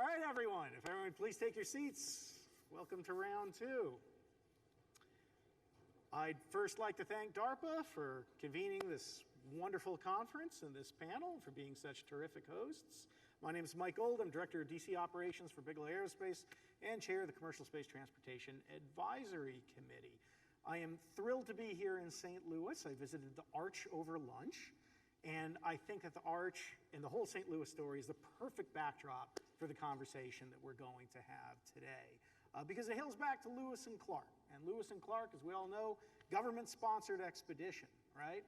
All right, everyone. If everyone please take your seats. Welcome to round two. I'd first like to thank DARPA for convening this wonderful conference and this panel, for being such terrific hosts. My name is Mike Gold. I'm Director of DC Operations for Bigelow Aerospace and Chair of the Commercial Space Transportation Advisory Committee. I am thrilled to be here in St. Louis. I visited the Arch over lunch, and I think that the Arch and the whole St. Louis story is the perfect backdrop for the conversation that we're going to have today. Because it hails back to Lewis and Clark. And Lewis and Clark, as we all know, government-sponsored expedition, right?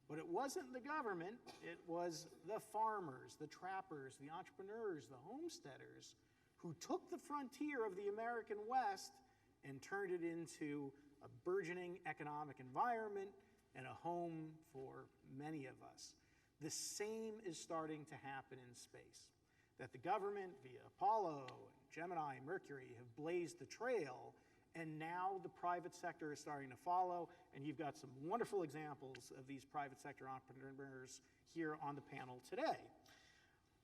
But it wasn't the government, it was the farmers, the trappers, the entrepreneurs, the homesteaders who took the frontier of the American West and turned it into a burgeoning economic environment and a home for many of us. The same is starting to happen in space. That the government, via Apollo, and Gemini, and Mercury, have blazed the trail, and now the private sector is starting to follow, and you've got some wonderful examples of these private sector entrepreneurs here on the panel today.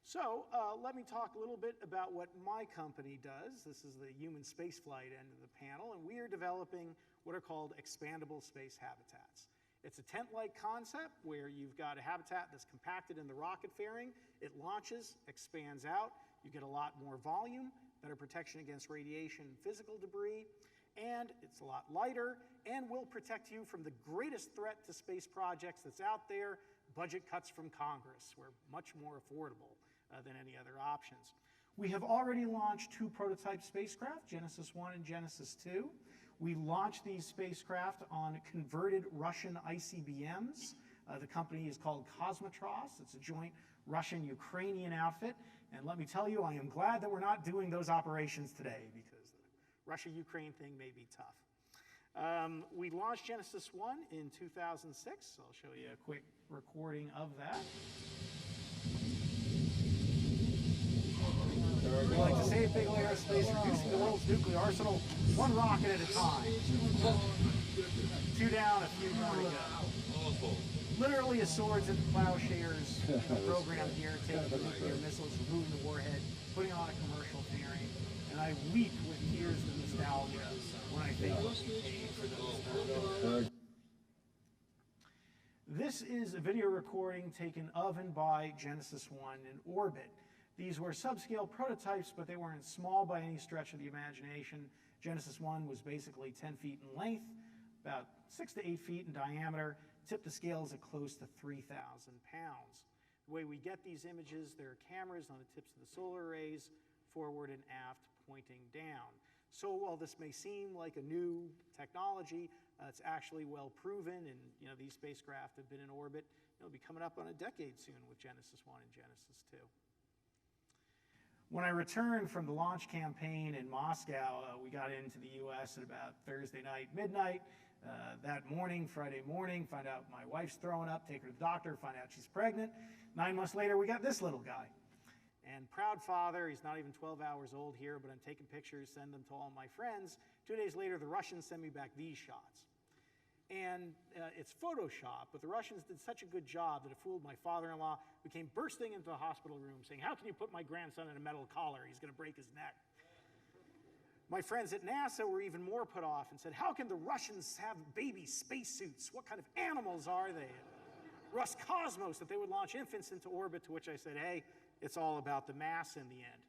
So let me talk a little bit about what my company does. This is the human spaceflight end of the panel, and we are developing what are called expandable space habitats. It's a tent-like concept where you've got a habitat that's compacted in the rocket fairing. It launches, expands out. You get a lot more volume, better protection against radiation and physical debris, and it's a lot lighter and will protect you from the greatest threat to space projects that's out there, budget cuts from Congress. We're much more affordable than any other options. We have already launched 2 prototype spacecraft, Genesis 1 and Genesis 2. We launched these spacecraft on converted Russian ICBMs. The company is called Kosmotros. It's a joint Russian-Ukrainian outfit. And let me tell you, I am glad that we're not doing those operations today, because the Russia-Ukraine thing may be tough. We launched Genesis 1 in 2006. So I'll show you a quick recording of that. We like to say at Bigelow Aerospace, reducing the world's nuclear arsenal one rocket at a time. 2 down, a few more to go. Literally a swords into plowshares program here, taking the nuclear missiles, removing the warhead, putting on a commercial fairing, and I weep with tears of nostalgia when I think what we paid for those. This is a video recording taken of and by Genesis 1 in orbit. These were subscale prototypes, but they weren't small by any stretch of the imagination. Genesis 1 was basically 10 feet in length, about 6 to 8 feet in diameter, tipped to scales at close to 3,000 pounds. The way we get these images, there are cameras on the tips of the solar arrays, forward and aft, pointing down. So while this may seem like a new technology, it's actually well proven, and these spacecraft have been in orbit. It'll be coming up on a decade soon with Genesis 1 and Genesis 2. When I returned from the launch campaign in Moscow, we got into the US at about Thursday night, midnight. That morning, Friday morning, find out my wife's throwing up, take her to the doctor, find out she's pregnant. 9 months later, we got this little guy. And proud father, he's not even 12 hours old here, but I'm taking pictures, send them to all my friends. 2 days later, the Russians send me back these shots. And it's Photoshop, but the Russians did such a good job that it fooled my father-in-law, who came bursting into the hospital room saying, "How can you put my grandson in a metal collar? He's going to break his neck." My friends at NASA were even more put off and said, "How can the Russians have baby spacesuits? What kind of animals are they?" Roscosmos, that they would launch infants into orbit, to which I said, "Hey, it's all about the mass in the end."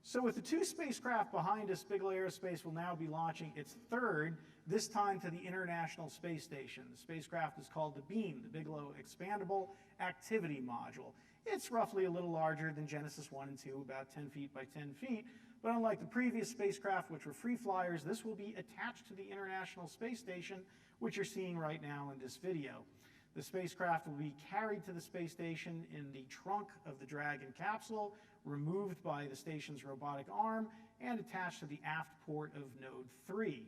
So with the 2 spacecraft behind us, Bigelow Aerospace will now be launching its 3rd, this time to the International Space Station. The spacecraft is called the BEAM, the Bigelow Expandable Activity Module. It's roughly a little larger than Genesis 1 and 2, about 10 feet by 10 feet. But unlike the previous spacecraft, which were free flyers, this will be attached to the International Space Station, which you're seeing right now in this video. The spacecraft will be carried to the space station in the trunk of the Dragon capsule, removed by the station's robotic arm, and attached to the aft port of Node 3.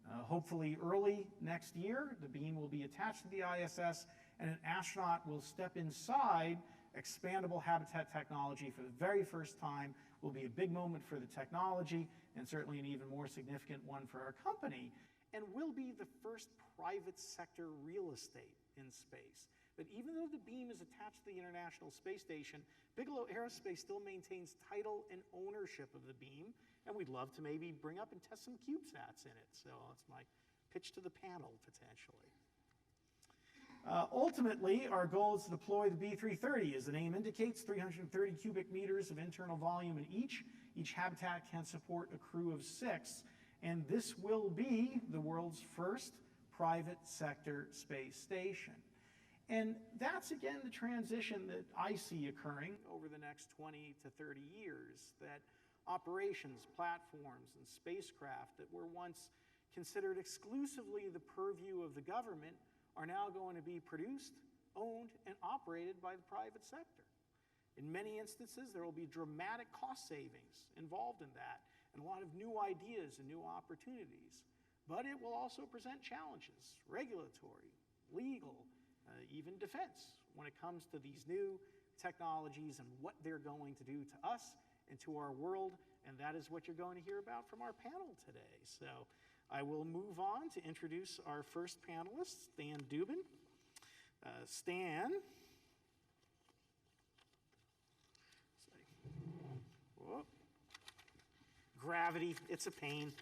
Hopefully early next year, the beam will be attached to the ISS, and an astronaut will step inside expandable habitat technology for the very first time. Will be a big moment for the technology, and certainly an even more significant one for our company, and will be the first private sector real estate in space. that even though the beam is attached to the International Space Station, Bigelow Aerospace still maintains title and ownership of the beam, and we'd love to maybe bring up and test some CubeSats in it. So that's my pitch to the panel, potentially. Ultimately, our goal is to deploy the B330. As the name indicates, 330 cubic meters of internal volume in each. Each habitat can support a crew of 6, and this will be the world's first private sector space station. And that's, again, the transition that I see occurring over the next 20 to 30 years, that operations, platforms, and spacecraft that were once considered exclusively the purview of the government are now going to be produced, owned, and operated by the private sector. In many instances, there will be dramatic cost savings involved in that, and a lot of new ideas and new opportunities. But it will also present challenges, regulatory, legal, even defense, when it comes to these new technologies and what they're going to do to us and to our world, and that is what you're going to hear about from our panel today. So I will move on to introduce our first panelist, Stan Dubyn. Stan, whoa. Gravity, it's a pain.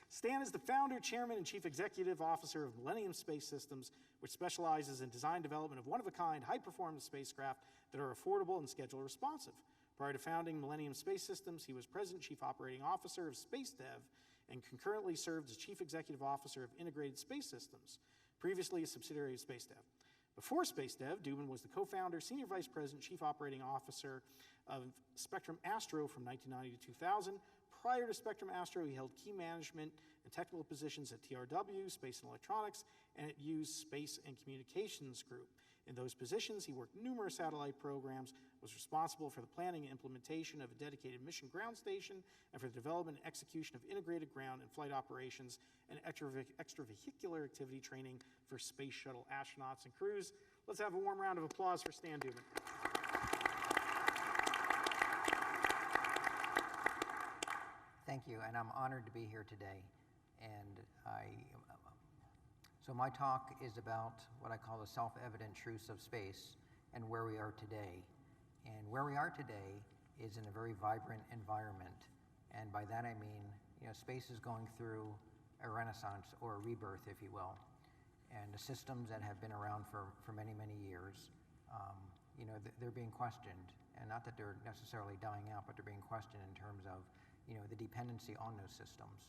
Stan is the founder, chairman, and chief executive officer of Millennium Space Systems, which specializes in design development of one-of-a-kind, high-performance spacecraft that are affordable and schedule responsive. Prior to founding Millennium Space Systems, he was president, chief operating officer of Space Dev, and concurrently served as chief executive officer of Integrated Space Systems, previously a subsidiary of Space Dev. Before Space Dev, Dubyn was the co-founder, senior vice president, chief operating officer of Spectrum Astro from 1990 to 2000. Prior to Spectrum Astro, he held key management and technical positions at TRW, Space and Electronics, and at Hughes Space and Communications Group. In those positions, he worked numerous satellite programs, was responsible for the planning and implementation of a dedicated mission ground station, and for the development and execution of integrated ground and flight operations and extravehicular activity training for space shuttle astronauts and crews. Let's have a warm round of applause for Stan Dubyn. Thank you, and I'm honored to be here today. And so my talk is about what I call the self-evident truths of space and where we are today. And where we are today is in a very vibrant environment. And by that I mean, space is going through a renaissance or a rebirth, if you will. And the systems that have been around for many, many years, they're being questioned. And not that they're necessarily dying out, but they're being questioned in terms of the dependency on those systems.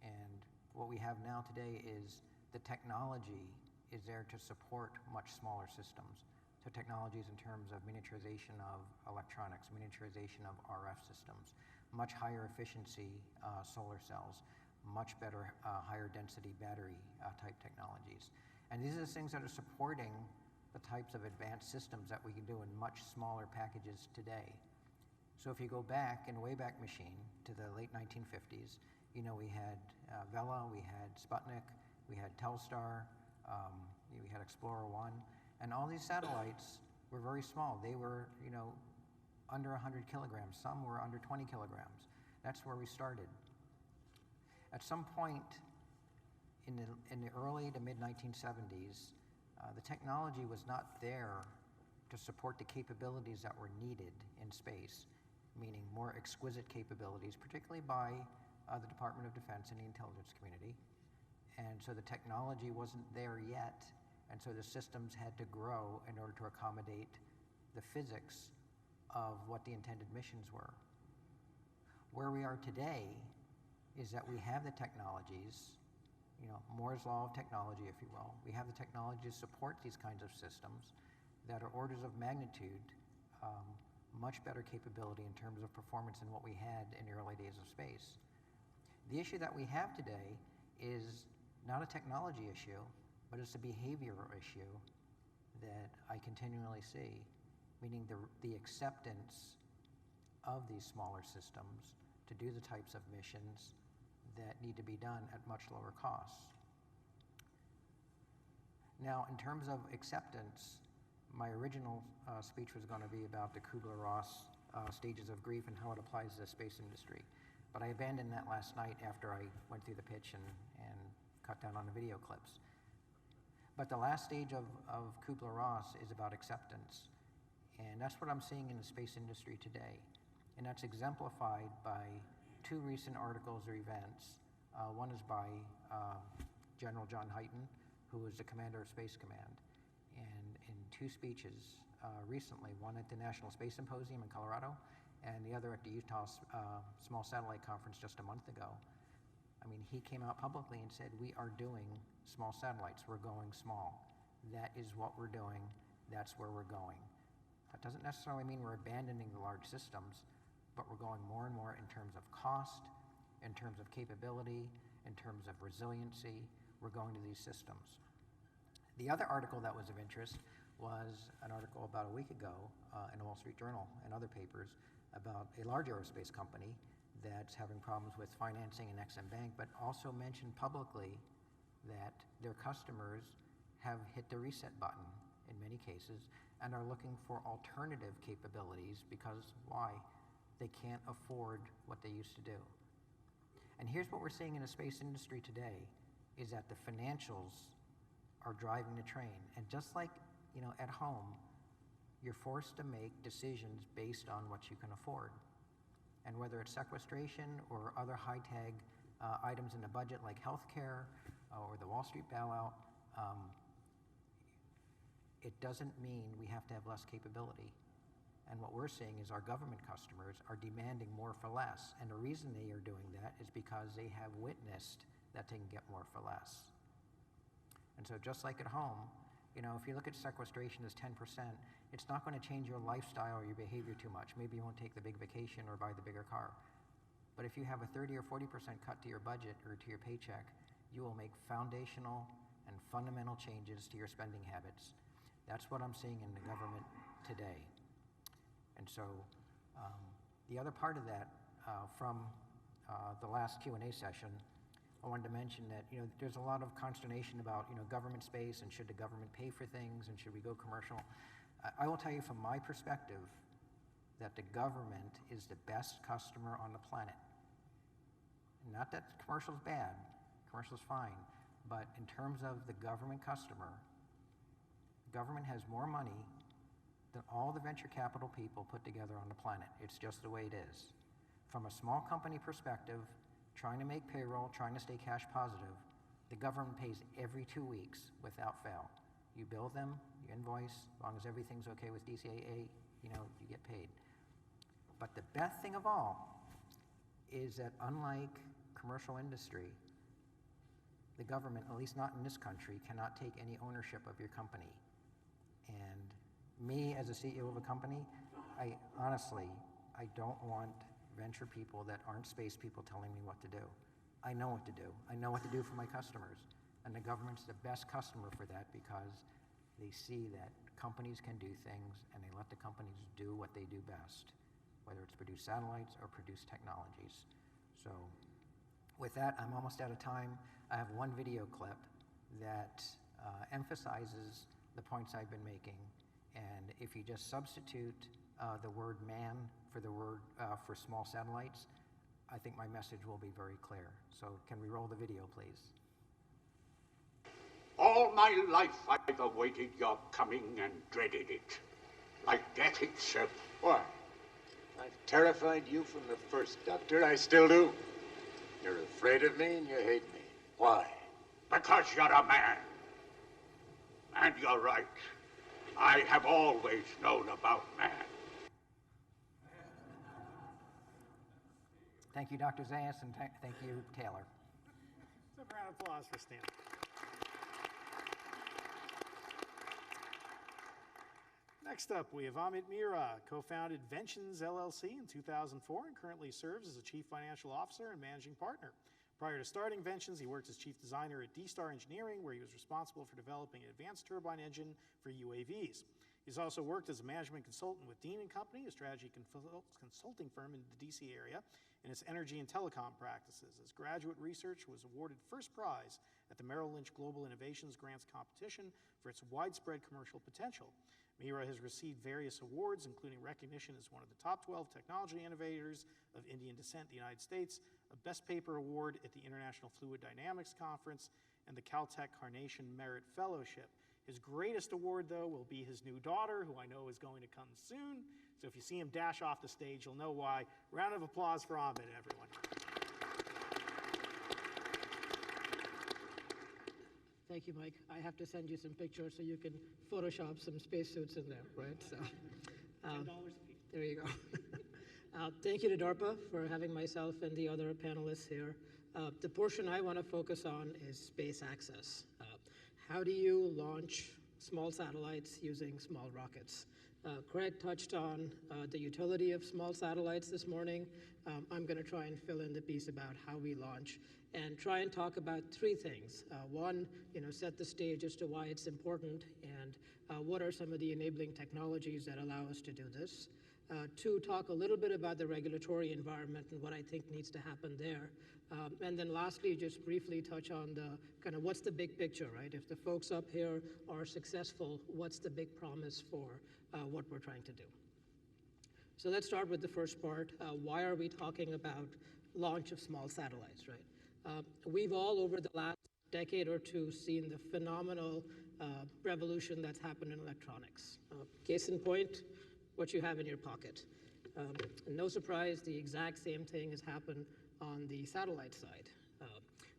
And what we have now today is the technology is there to support much smaller systems. So technologies in terms of miniaturization of electronics, miniaturization of RF systems, much higher efficiency solar cells, much better higher density battery type technologies. And these are the things that are supporting the types of advanced systems that we can do in much smaller packages today. So if you go back in a Wayback Machine to the late 1950s, we had Vela, we had Sputnik, we had Telstar, we had Explorer 1, and all these satellites were very small. They were, under 100 kilograms. Some were under 20 kilograms. That's where we started. At some point in the early to mid-1970s, the technology was not there to support the capabilities that were needed in space, meaning more exquisite capabilities, particularly by the Department of Defense and the intelligence community. And so the technology wasn't there yet, and so the systems had to grow in order to accommodate the physics of what the intended missions were. Where we are today is that we have the technologies, Moore's law of technology, if you will. We have the technology to support these kinds of systems that are orders of magnitude much better capability in terms of performance than what we had in the early days of space. The issue that we have today is not a technology issue, but it's a behavioral issue that I continually see, meaning the acceptance of these smaller systems to do the types of missions that need to be done at much lower costs. Now, in terms of acceptance, my original speech was going to be about the Kubler-Ross stages of grief and how it applies to the space industry. But I abandoned that last night after I went through the pitch and cut down on the video clips. But the last stage of Kubler-Ross is about acceptance. And that's what I'm seeing in the space industry today. And that's exemplified by two recent articles or events. One is by General John Hyten, who was the commander of Space Command. And in two speeches recently, one at the National Space Symposium in Colorado, and the other at the Utah Small Satellite Conference just a month ago. I mean, he came out publicly and said, we are doing small satellites. We're going small. That is what we're doing. That's where we're going. That doesn't necessarily mean we're abandoning the large systems, but we're going more and more in terms of cost, in terms of capability, in terms of resiliency. We're going to these systems. The other article that was of interest was an article about a week ago in the Wall Street Journal and other papers about a large aerospace company that's having problems with financing in Exim Bank, but also mentioned publicly that their customers have hit the reset button in many cases and are looking for alternative capabilities because why? They can't afford what they used to do. And here's what we're seeing in the space industry today is that the financials are driving the train. And just like, at home, you're forced to make decisions based on what you can afford. And whether it's sequestration or other high-tag items in the budget like healthcare or the Wall Street bailout, it doesn't mean we have to have less capability. And what we're seeing is our government customers are demanding more for less. And the reason they are doing that is because they have witnessed that they can get more for less. And so just like at home, if you look at sequestration as 10%, it's not going to change your lifestyle or your behavior too much. Maybe you won't take the big vacation or buy the bigger car. But if you have a 30 or 40% cut to your budget or to your paycheck, you will make foundational and fundamental changes to your spending habits. That's what I'm seeing in the government today. And so the other part of that from the last Q&A session, I wanted to mention that there's a lot of consternation about government space and should the government pay for things and should we go commercial. I will tell you from my perspective that the government is the best customer on the planet. Not that commercial's bad, commercial's fine, but in terms of the government customer, government has more money than all the venture capital people put together on the planet. It's just the way it is. From a small company perspective, trying to make payroll, trying to stay cash positive, the government pays every 2 weeks without fail. You bill them, you invoice, as long as everything's okay with DCAA, you get paid. But the best thing of all is that unlike commercial industry, the government, at least not in this country, cannot take any ownership of your company. And me as a CEO of a company, I don't want venture people that aren't space people telling me what to do. I know what to do. I know what to do for my customers. And the government's the best customer for that because they see that companies can do things and they let the companies do what they do best, whether it's produce satellites or produce technologies. So with that, I'm almost out of time. I have one video clip that emphasizes the points I've been making. And if you just substitute the word man for the word for small satellites, I think my message will be very clear. So can we roll the video, please? All my life I've awaited your coming and dreaded it, like death itself. Why? I've terrified you from the first, Doctor. I still do. You're afraid of me and you hate me. Why? Because you're a man. And you're right. I have always known about man. Thank you, Dr. Zayas, and thank you, Taylor. So a round of applause for Stan. Next up, we have Amit Mehra, co-founded Ventions LLC in 2004 and currently serves as a chief financial officer and managing partner. Prior to starting Ventions, he worked as chief designer at D-Star Engineering, where he was responsible for developing an advanced turbine engine for UAVs. He's also worked as a management consultant with Dean & Company, a strategy consulting firm in the DC area, in its energy and telecom practices. His graduate research was awarded first prize at the Merrill Lynch Global Innovations Grants Competition for its widespread commercial potential. Mehra has received various awards, including recognition as one of the top 12 technology innovators of Indian descent in the United States, a Best Paper Award at the International Fluid Dynamics Conference, and the Caltech Carnation Merit Fellowship. His greatest award, though, will be his new daughter, who I know is going to come soon. So if you see him dash off the stage, you'll know why. Round of applause for Amit, everyone. Thank you, Mike. I have to send you some pictures so you can Photoshop some spacesuits in there, right? So, $10 a piece. there you go. Thank you to DARPA for having myself and the other panelists here. The portion I want to focus on is space access. How do you launch small satellites using small rockets? Craig touched on the utility of small satellites this morning. I'm going to try and fill in the piece about how we launch and try and talk about three things. One, set the stage as to why it's important and what are some of the enabling technologies that allow us to do this. Two, talk a little bit about the regulatory environment and what I think needs to happen there. And then lastly, just briefly touch on the kind of what's the big picture, right? If the folks up here are successful, what's the big promise for what we're trying to do? So let's start with the first part. Why are we talking about launch of small satellites, right? We've all over the last decade or two seen the phenomenal revolution that's happened in electronics. Case in point, what you have in your pocket. No surprise, the exact same thing has happened on the satellite side.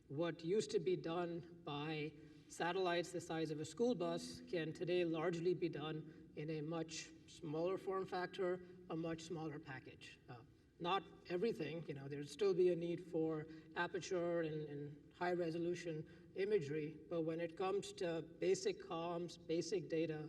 What used to be done by satellites the size of a school bus can today largely be done in a much smaller form factor, a much smaller package. Not everything, there'd still be a need for aperture and high resolution imagery, but when it comes to basic comms, basic data,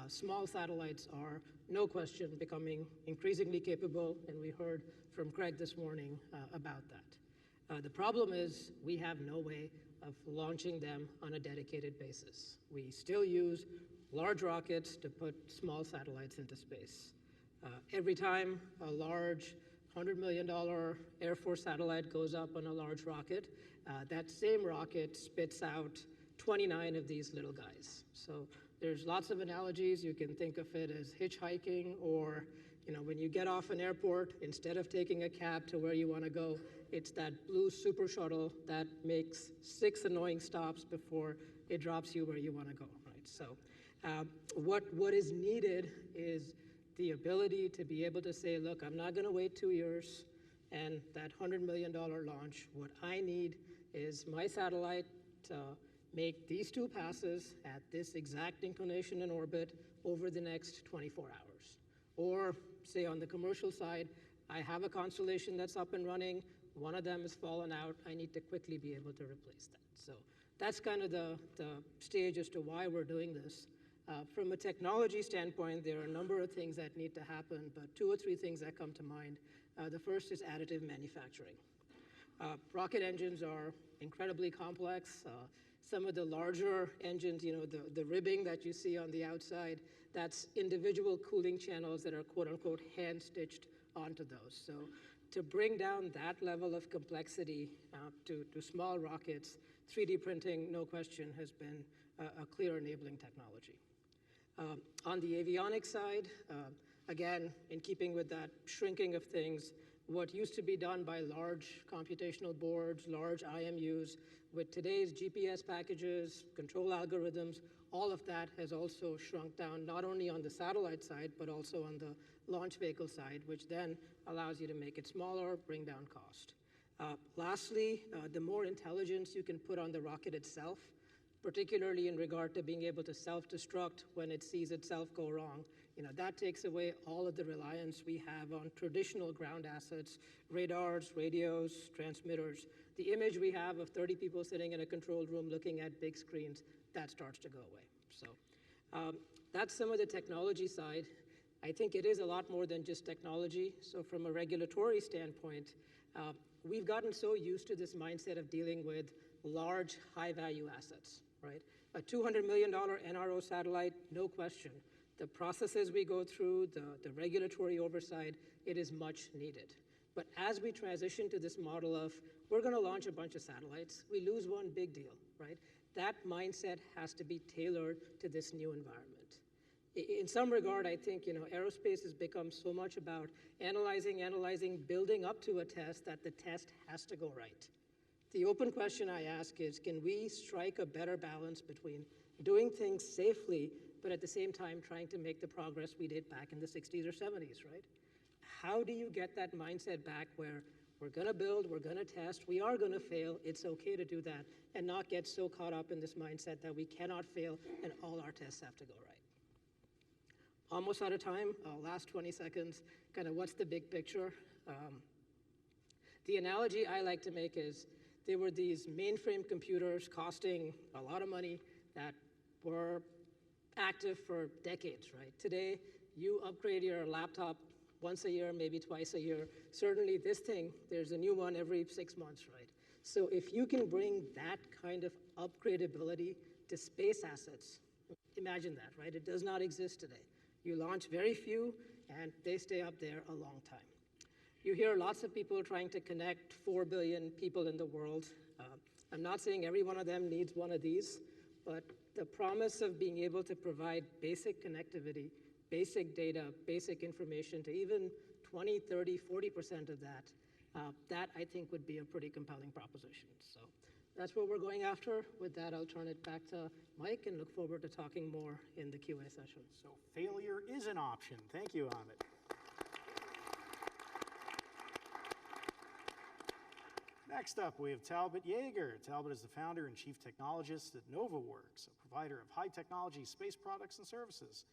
small satellites are, no question, becoming increasingly capable, and we heard from Craig this morning about that. The problem is we have no way of launching them on a dedicated basis. We still use large rockets to put small satellites into space. Every time a large $100 million Air Force satellite goes up on a large rocket, that same rocket spits out 29 of these little guys. So there's lots of analogies. You can think of it as hitchhiking, or when you get off an airport, instead of taking a cab to where you want to go, it's that blue super shuttle that makes 6 annoying stops before it drops you where you want to go, right? So what is needed is the ability to be able to say, look, I'm not going to wait 2 years and that $100 million launch. What I need is my satellite to make these 2 passes at this exact inclination in orbit over the next 24 hours. Or say on the commercial side, I have a constellation that's up and running, one of them has fallen out, I need to quickly be able to replace that. So that's kind of the stage as to why we're doing this. From a technology standpoint, there are a number of things that need to happen, but 2 or 3 things that come to mind. The first is additive manufacturing. Rocket engines are incredibly complex. Some of the larger engines, the ribbing that you see on the outside, that's individual cooling channels that are quote unquote hand-stitched onto those. So to bring down that level of complexity to small rockets, 3D printing, no question, has been a clear enabling technology. On the avionics side, again, in keeping with that shrinking of things, what used to be done by large computational boards, large IMUs, with today's GPS packages, control algorithms, all of that has also shrunk down, not only on the satellite side, but also on the launch vehicle side, which then allows you to make it smaller, bring down cost. Lastly, the more intelligence you can put on the rocket itself, particularly in regard to being able to self-destruct when it sees itself go wrong, that takes away all of the reliance we have on traditional ground assets, radars, radios, transmitters. The image we have of 30 people sitting in a control room looking at big screens, that starts to go away. So that's some of the technology side. I think it is a lot more than just technology. So from a regulatory standpoint, we've gotten so used to this mindset of dealing with large, high-value assets, right? A $200 million NRO satellite, no question. The processes we go through, the regulatory oversight, it is much needed. But as we transition to this model of, we're going to launch a bunch of satellites, we lose one big deal, right? That mindset has to be tailored to this new environment. In some regard, I think, aerospace has become so much about analyzing, building up to a test that the test has to go right. The open question I ask is, can we strike a better balance between doing things safely, but at the same time trying to make the progress we did back in the 60s or 70s, right? How do you get that mindset back where we're gonna build, we're gonna test, we are gonna fail, it's okay to do that, and not get so caught up in this mindset that we cannot fail and all our tests have to go right. Almost out of time, last 20 seconds, kind of what's the big picture? The analogy I like to make is there were these mainframe computers costing a lot of money that were active for decades, right? Today, you upgrade your laptop once a year, maybe twice a year. Certainly this thing, there's a new one every 6 months, right? So if you can bring that kind of upgradability to space assets, imagine that, right? It does not exist today. You launch very few, and they stay up there a long time. You hear lots of people trying to connect 4 billion people in the world. I'm not saying every one of them needs one of these, but the promise of being able to provide basic connectivity, basic data, basic information to even 20, 30, 40% of that, that I think would be a pretty compelling proposition. So that's what we're going after. With that, I'll turn it back to Mike and look forward to talking more in the Q&A session. So failure is an option. Thank you, Amit. Next up, we have Talbot Jaeger. Talbot is the founder and chief technologist at NovaWorks, a provider of high-technology space products and services.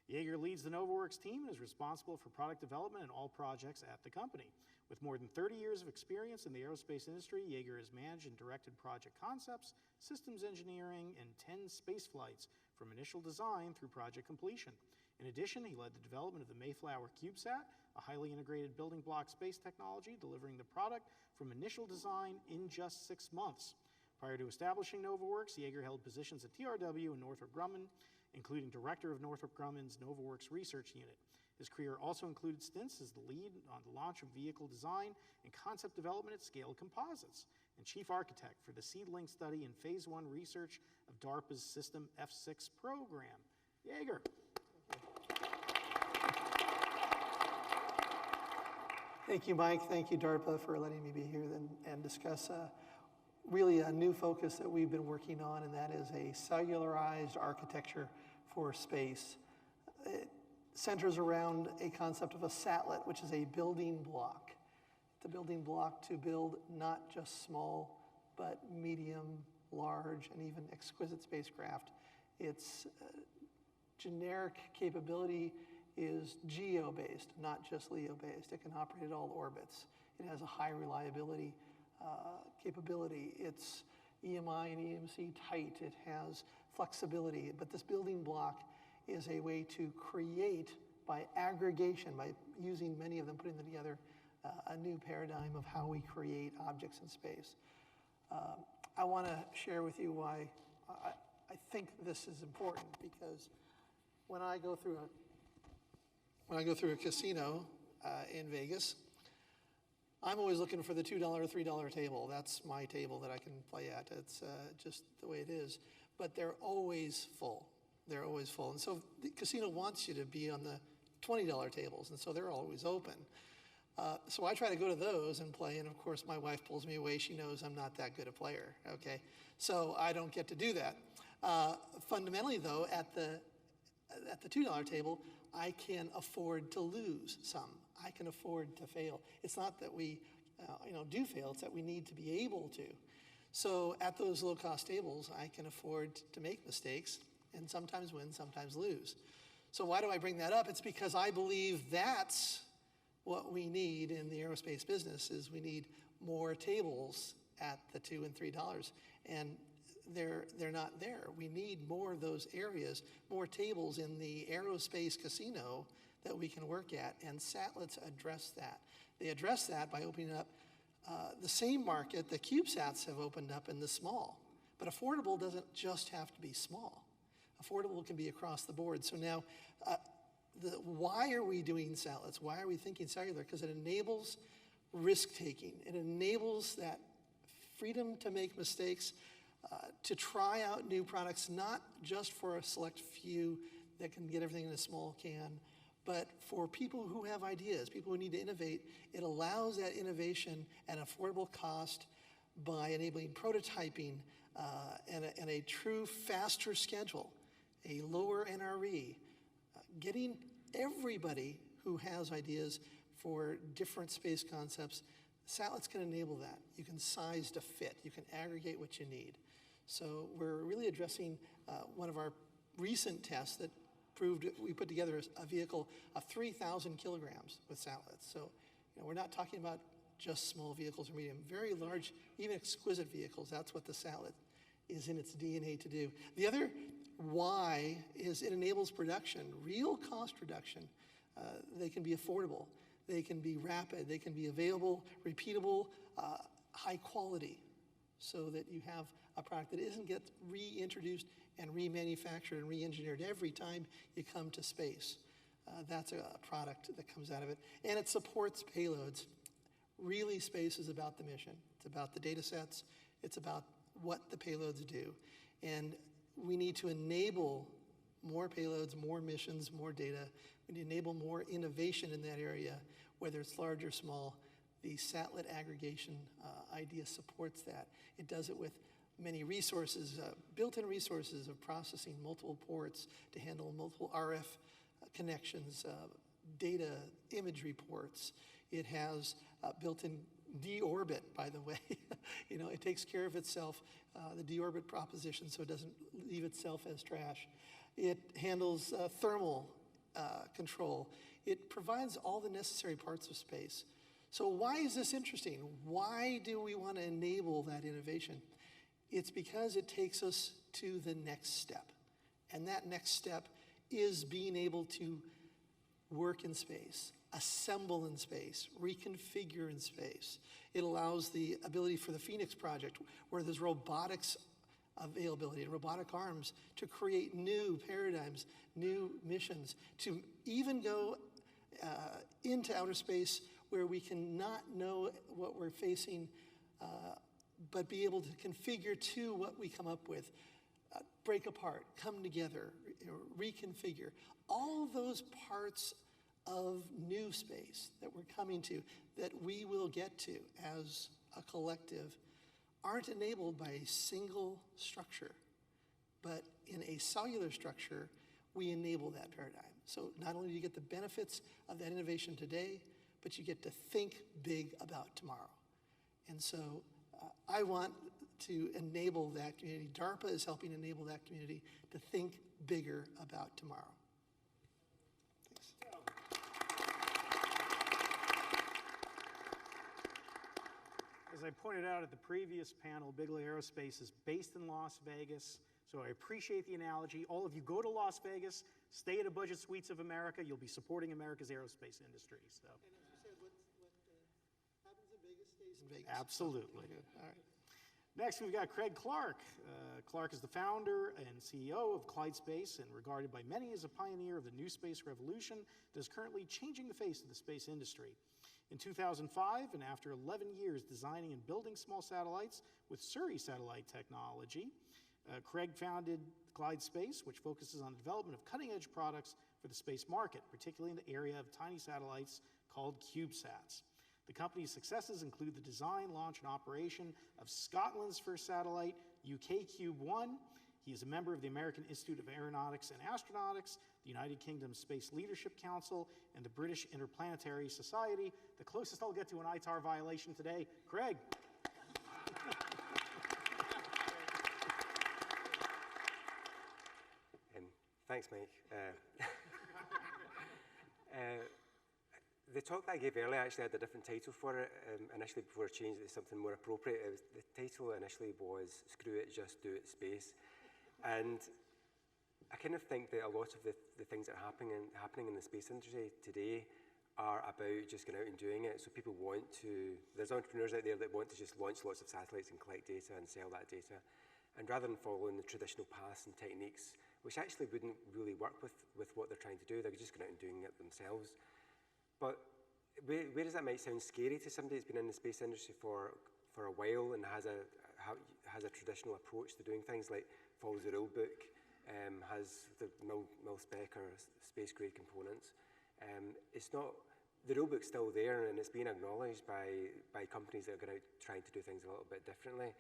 Jaeger leads the NovaWorks team and is responsible for product development and all projects at the company. With more than 30 years of experience in the aerospace industry, Jaeger has managed and directed project concepts, systems engineering, and 10 space flights from initial design through project completion. In addition, he led the development of the Mayflower CubeSat, a highly integrated building block space technology, delivering the product from initial design in just 6 months. Prior to establishing NovaWorks, Jaeger held positions at TRW and Northrop Grumman, including director of Northrop Grumman's NovaWorks research unit. His career also included stints as the lead on the launch of vehicle design and concept development at Scale Composites, and chief architect for the seedling study and phase 1 research of DARPA's System F6 program. Jaeger. Thank you, Mike. Thank you, DARPA, for letting me be here and discuss really a new focus that we've been working on, and that is a cellularized architecture for space. It centers around a concept of a satellite, which is a building block. It's a building block to build not just small, but medium, large, and even exquisite spacecraft. Its generic capability is geo-based, not just LEO-based. It can operate at all orbits. It has a high reliability capability. It's EMI and EMC tight. It has flexibility. But this building block is a way to create, by aggregation, by using many of them, putting them together, a new paradigm of how we create objects in space. I want to share with you why I think this is important, because when I go through a casino in Vegas, I'm always looking for the $2 or $3 table. That's my table that I can play at. It's just the way it is. But they're always full. They're always full. And so the casino wants you to be on the $20 tables, and so they're always open. So I try to go to those and play, and of course my wife pulls me away. She knows I'm not that good a player, okay? So I don't get to do that. Fundamentally though, at the $2 table, I can afford to lose some. I can afford to fail. It's not that we do fail, it's that we need to be able to. So at those low-cost tables, I can afford to make mistakes and sometimes win, sometimes lose. So why do I bring that up? It's because I believe that's what we need in the aerospace business, is we need more tables at the $2 and $3. And they're not there. We need more of those areas, more tables in the aerospace casino that we can work at, and satellites address that. They address that by opening up the same market that CubeSats have opened up in the small. But affordable doesn't just have to be small. Affordable can be across the board. So now, why are we doing satellites? Why are we thinking cellular? Because it enables risk-taking. It enables that freedom to make mistakes, to try out new products, not just for a select few that can get everything in a small can, but for people who have ideas, people who need to innovate. It allows that innovation at an affordable cost by enabling prototyping and a true faster schedule, a lower NRE, getting everybody who has ideas for different space concepts. Satellites can enable that. You can size to fit. You can aggregate what you need. So we're really addressing one of our recent tests that proved we put together a vehicle of 3,000 kilograms with satellites. So we're not talking about just small vehicles or medium, very large, even exquisite vehicles. That's what the satellite is in its DNA to do. The other why is it enables production, real cost reduction. They can be affordable. They can be rapid. They can be available, repeatable, high quality, so that you have a product that isn't get reintroduced and remanufactured and re-engineered every time you come to space. That's a product that comes out of it. And it supports payloads. Really, space is about the mission. It's about the data sets. It's about what the payloads do. And we need to enable more payloads, more missions, more data. We need to enable more innovation in that area, whether it's large or small. The satellite aggregation idea supports that. It does it with many resources, built-in resources of processing multiple ports to handle multiple RF connections, data imagery ports. It has built-in deorbit, by the way. It takes care of itself, the deorbit proposition, so it doesn't leave itself as trash. It handles thermal control. It provides all the necessary parts of space. So why is this interesting? Why do we want to enable that innovation? It's because it takes us to the next step. And that next step is being able to work in space, assemble in space, reconfigure in space. It allows the ability for the Phoenix project, where there's robotics availability and robotic arms, to create new paradigms, new missions, to even go into outer space where we can not know what we're facing, but be able to configure to what we come up with, break apart, come together, reconfigure. All those parts of new space that we're coming to, that we will get to as a collective, aren't enabled by a single structure. But in a cellular structure, we enable that paradigm. So not only do you get the benefits of that innovation today, but you get to think big about tomorrow. And so I want to enable that community. DARPA is helping enable that community to think bigger about tomorrow. Thanks. As I pointed out at the previous panel, Bigelow Aerospace is based in Las Vegas, so I appreciate the analogy. All of you go to Las Vegas, stay at a budget suites of America, you'll be supporting America's aerospace industry. So. And as you said, what happens in Vegas stays in Vegas. Absolutely. Okay. All right. Next, we've got Craig Clark. Clark is the founder and CEO of Clyde Space and regarded by many as a pioneer of the new space revolution that is currently changing the face of the space industry. In 2005, and after 11 years designing and building small satellites with Surrey satellite technology, Craig founded Clyde Space, which focuses on the development of cutting-edge products for the space market, particularly in the area of tiny satellites called CubeSats. The company's successes include the design, launch, and operation of Scotland's first satellite, UK Cube 1. He is a member of the American Institute of Aeronautics and Astronautics, the United Kingdom Space Leadership Council, and the British Interplanetary Society. The closest I'll get to an ITAR violation today. Craig. Thanks, Mike. The talk that I gave earlier actually had a different title for it. Initially, before I changed it to something more appropriate, the title initially was Screw It, Just Do It Space. And I kind of think that a lot of the things that are happening in the space industry today are about just going out and doing it. So people want to, there's entrepreneurs out there that want to just launch lots of satellites and collect data and sell that data. And rather than following the traditional paths and techniques, which actually wouldn't really work with what they're trying to do, they're just going out and doing it themselves. But whereas that might sound scary to somebody that's been in the space industry for a while and has a traditional approach to doing things, like follows the rule book, has the mil-spec or space-grade components, it's not the rulebook's still there, and it's being acknowledged by companies that are going out trying to do things a little bit differently.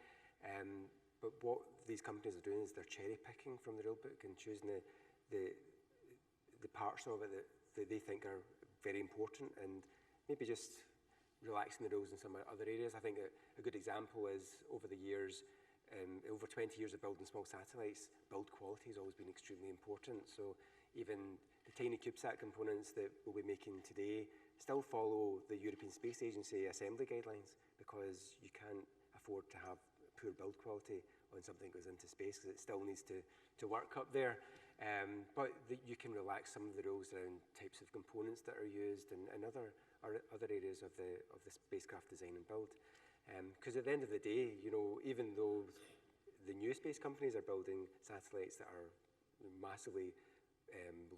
But what these companies are doing is they're cherry picking from the rulebook and choosing the parts of it that they think are very important, and maybe just relaxing the rules in some other areas. I think a good example is over the years, over 20 years of building small satellites, build quality has always been extremely important. So even the tiny CubeSat components that we'll be making today still follow the European Space Agency assembly guidelines, because you can't afford to have poor build quality when something goes into space, because it still needs to work up there. But you can relax some of the rules around types of components that are used and other areas of the spacecraft design and build. Because at the end of the day, you know, even though the new space companies are building satellites that are massively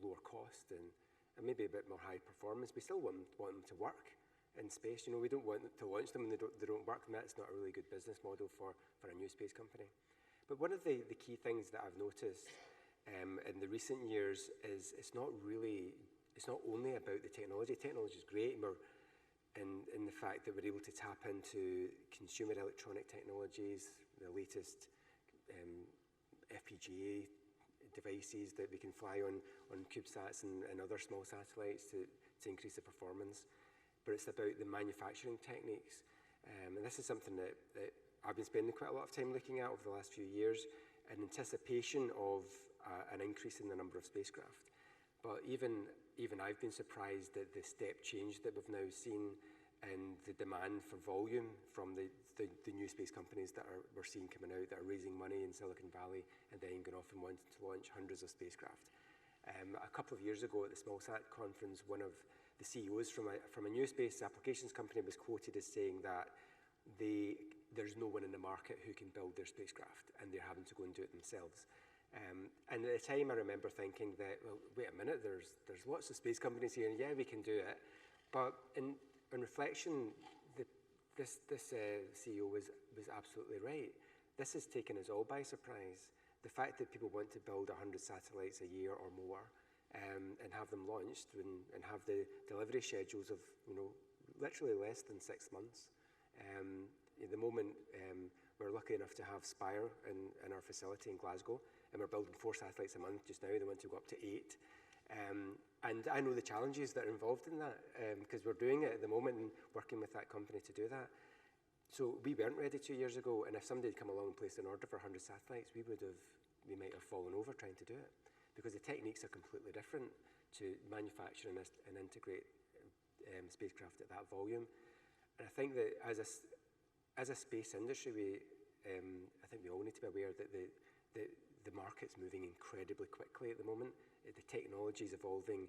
lower cost and maybe a bit more high performance, we still want them to work in space. You know, we don't want to launch them and they don't work, and that's not a really good business model for a new space company. But one of the key things that I've noticed in the recent years is it's not only about the technology. Technology is great, and we're in the fact that we're able to tap into consumer electronic technologies, the latest FPGA devices that we can fly on CubeSats and other small satellites to increase the performance. But it's about the manufacturing techniques. And this is something that I've been spending quite a lot of time looking at over the last few years in anticipation of an increase in the number of spacecraft. But even I've been surprised at the step change that we've now seen in the demand for volume from the new space companies that we're seeing coming out, that are raising money in Silicon Valley and then going off and wanting to launch hundreds of spacecraft. A couple of years ago at the SmallSat conference, one of the CEOs from a new space applications company was quoted as saying that there's no one in the market who can build their spacecraft, and they're having to go and do it themselves. And at the time, I remember thinking that, well, wait a minute, there's lots of space companies here, and yeah, we can do it. But in reflection, this CEO was absolutely right. This has taken us all by surprise. The fact that people want to build 100 satellites a year or more and have them launched and have the delivery schedules of, you know, literally less than 6 months. At the moment, we're lucky enough to have Spire in our facility in Glasgow, and we're building 4 satellites a month just now. They want to go up to 8. And I know the challenges that are involved in that, because we're doing it at the moment and working with that company to do that. So we weren't ready 2 years ago, and if somebody had come along and placed an order for 100 satellites, we might have fallen over trying to do it, because the techniques are completely different to manufacture and integrate spacecraft at that volume. And I think that as a space industry, I think we all need to be aware that the market's moving incredibly quickly at the moment. The technology is evolving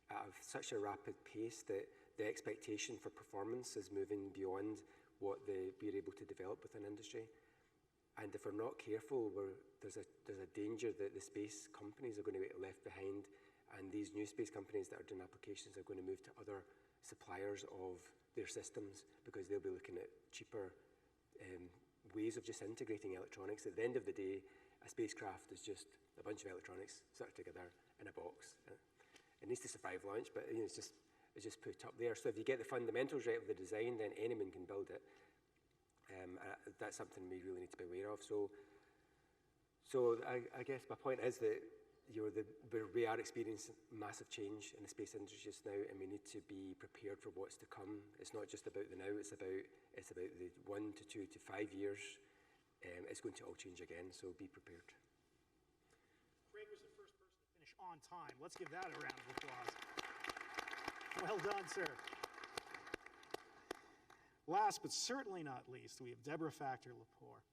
at such a rapid pace that the expectation for performance is moving beyond what we're able to develop within industry. And if we're not careful, there's a danger that the space companies are going to get left behind, and these new space companies that are doing applications are going to move to other suppliers of their systems, because they'll be looking at cheaper ways of just integrating electronics. At the end of the day, a spacecraft is just a bunch of electronics stuck together in a box. It needs to survive launch, but you know, it's just put up there. So if you get the fundamentals right of the design, then anyone can build it. That's something we really need to be aware of. So I guess my point is that, you know, we are experiencing massive change in the space industry just now, and we need to be prepared for what's to come. It's not just about the now; it's about the 1 to 2 to 5 years. It's going to all change again, so be prepared. Craig was the first person to finish on time. Let's give that a round of applause. Well done, sir. Last but certainly not least, we have Debra Facktor Lepore.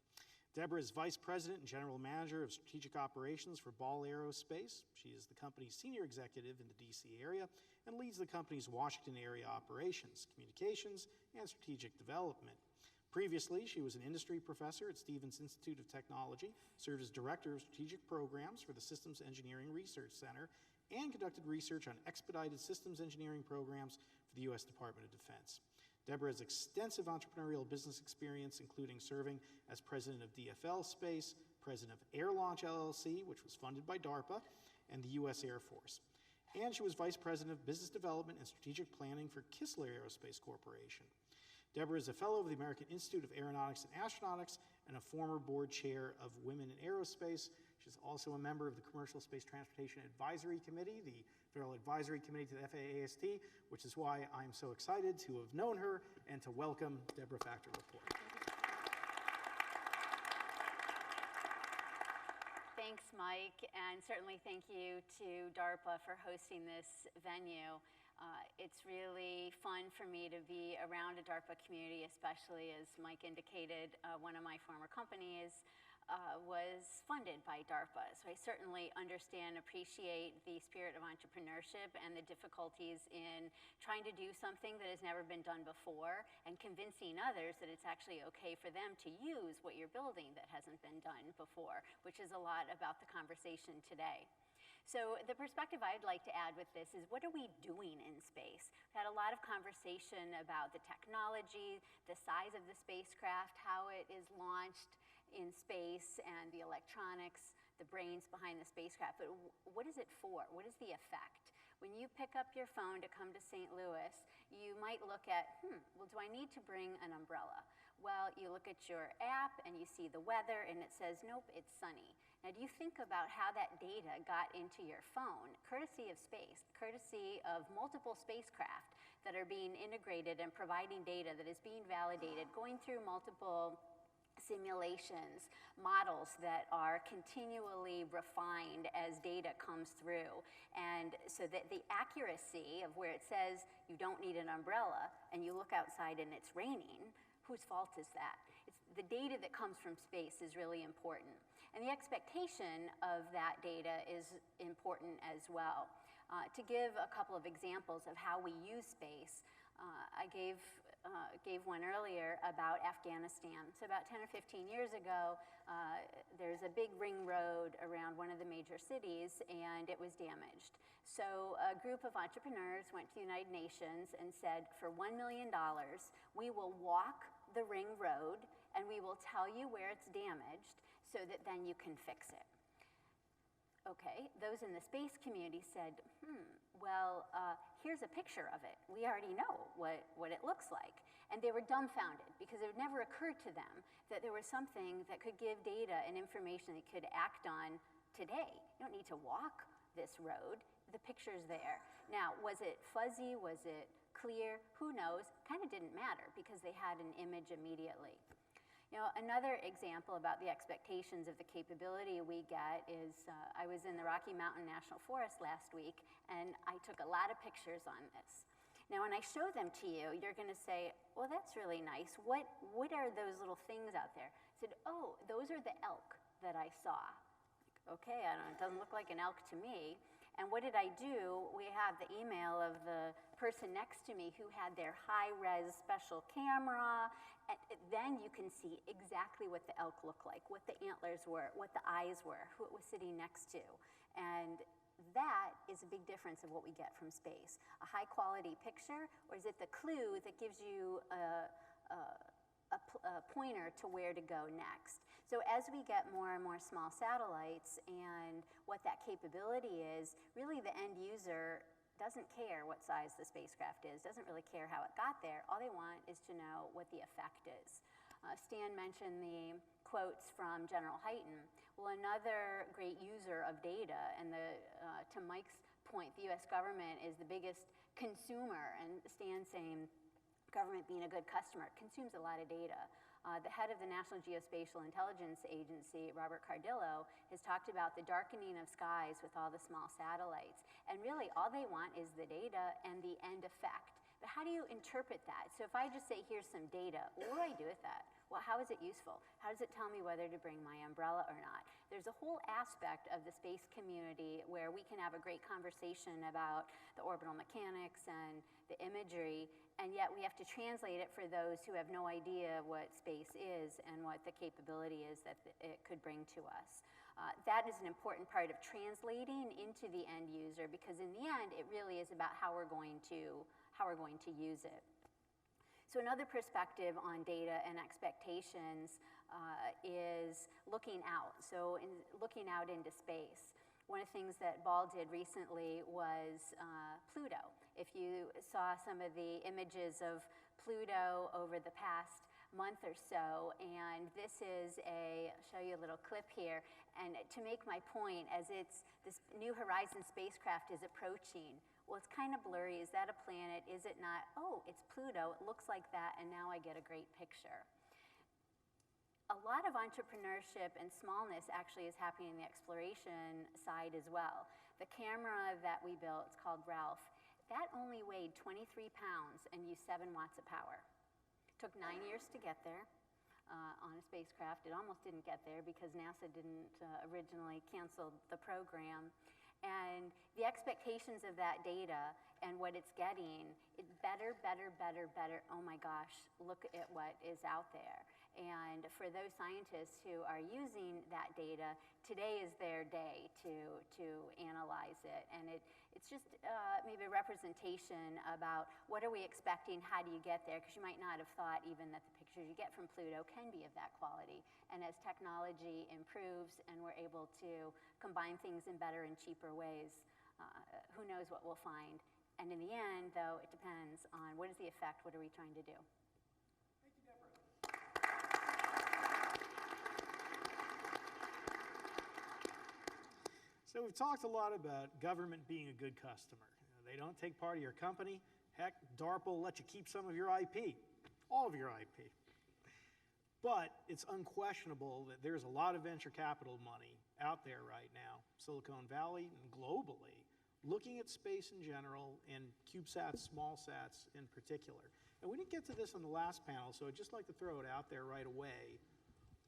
Debra is Vice President and General Manager of Strategic Operations for Bigelow Aerospace. She is the company's senior executive in the DC area and leads the company's Washington area operations, communications, and strategic development. Previously, she was an industry professor at Stevens Institute of Technology, served as Director of Strategic Programs for the Systems Engineering Research Center, and conducted research on expedited systems engineering programs for the U.S. Department of Defense. Debra has extensive entrepreneurial business experience, including serving as president of DFL Space, president of Air Launch LLC, which was funded by DARPA, and the U.S. Air Force. and she was Vice President of Business Development and Strategic Planning for Kistler Aerospace Corporation. Debra is a fellow of the American Institute of Aeronautics and Astronautics and a former board chair of Women in Aerospace. She's also a member of the Commercial Space Transportation Advisory Committee, the Federal Advisory Committee to the FAA-AST, which is why I'm so excited to have known her and to welcome Debra Facktor Lepore. Thanks, Mike, and certainly thank you to DARPA for hosting this venue. It's really fun for me to be around a DARPA community, especially as Mike indicated, one of my former companies was funded by DARPA. So I certainly understand, appreciate the spirit of entrepreneurship and the difficulties in trying to do something that has never been done before and convincing others that it's actually okay for them to use what you're building that hasn't been done before, which is a lot about the conversation today. So the perspective I'd like to add with this is, what are we doing in space? We've had a lot of conversation about the technology, the size of the spacecraft, how it is launched in space, and the electronics, the brains behind the spacecraft. But what is it for? What is the effect? When you pick up your phone to come to St. Louis, you might look at, well, do I need to bring an umbrella? Well, you look at your app and you see the weather and it says, nope, it's sunny. Now, do you think about how that data got into your phone, courtesy of space, courtesy of multiple spacecraft that are being integrated and providing data that is being validated, going through multiple simulations, models that are continually refined as data comes through, and so that the accuracy of where it says you don't need an umbrella and you look outside and it's raining, whose fault is that? It's the data that comes from space is really important. And the expectation of that data is important as well. To give a couple of examples of how we use space, I gave one earlier about Afghanistan. So about 10 or 15 years ago, there's a big ring road around one of the major cities, and it was damaged. So a group of entrepreneurs went to the United Nations and said, for $1 million, we will walk the ring road, and we will tell you where it's damaged, so that then you can fix it. Okay, those in the space community said, well, here's a picture of it. We already know what it looks like. And they were dumbfounded because it never occurred to them that there was something that could give data and information they could act on today. You don't need to walk this road. The picture's there. Now, was it fuzzy? Was it clear? Who knows? Kind of didn't matter because they had an image immediately. You know, another example about the expectations of the capability we get is I was in the Rocky Mountain National Forest last week, and I took a lot of pictures on this. Now, when I show them to you, you're going to say, well, that's really nice. What are those little things out there? I said, oh, those are the elk that I saw. Like, okay, I don't know, it doesn't look like an elk to me. And what did I do? We have the email of the person next to me who had their high-res special camera. And then you can see exactly what the elk looked like, what the antlers were, what the eyes were, who it was sitting next to. And that is a big difference of what we get from space. A high-quality picture, or is it the clue that gives you a pointer to where to go next? So as we get more and more small satellites and what that capability is, really the end user doesn't care what size the spacecraft is, doesn't really care how it got there. All they want is to know what the effect is. Stan mentioned the quotes from General Hyten. Well, another great user of data, and to Mike's point, the US government is the biggest consumer, and Stan saying government being a good customer, consumes a lot of data. The head of the National Geospatial Intelligence Agency, Robert Cardillo, has talked about the darkening of skies with all the small satellites. And really, all they want is the data and the end effect. But how do you interpret that? So if I just say, here's some data, what do I do with that? Well, how is it useful? How does it tell me whether to bring my umbrella or not? There's a whole aspect of the space community where we can have a great conversation about the orbital mechanics and the imagery, and yet we have to translate it for those who have no idea what space is and what the capability is that it could bring to us. That is an important part of translating into the end user, because in the end, it really is about how we're going to use it. So another perspective on data and expectations is looking out. So looking out into space. One of the things that Ball did recently was Pluto. If you saw some of the images of Pluto over the past month or so, and this is I'll show you a little clip here, and to make my point, as this New Horizons spacecraft is approaching, well, it's kind of blurry. Is that a planet? Is it not? Oh, it's Pluto. It looks like that, and now I get a great picture. A lot of entrepreneurship and smallness actually is happening in the exploration side as well. The camera that we built, it's called Ralph, that only weighed 23 pounds and used 7 watts of power. It took 9 years to get there on a spacecraft. It almost didn't get there because NASA didn't originally cancel the program. And the expectations of that data and what it's getting, it better. Oh my gosh, look at what is out there. And for those scientists who are using that data, today is their day to analyze it. And it's just maybe a representation about what are we expecting, how do you get there? Because you might not have thought even that the pictures you get from Pluto can be of that quality. And as technology improves and we're able to combine things in better and cheaper ways, who knows what we'll find. And in the end, though, it depends on what is the effect, what are we trying to do? Thank you, Debra. So we've talked a lot about government being a good customer. They don't take part of your company. Heck, DARPA will let you keep some of your IP, all of your IP. But it's unquestionable that there's a lot of venture capital money out there right now, Silicon Valley and globally, looking at space in general and CubeSats, small sats in particular. And we didn't get to this on the last panel, so I'd just like to throw it out there right away.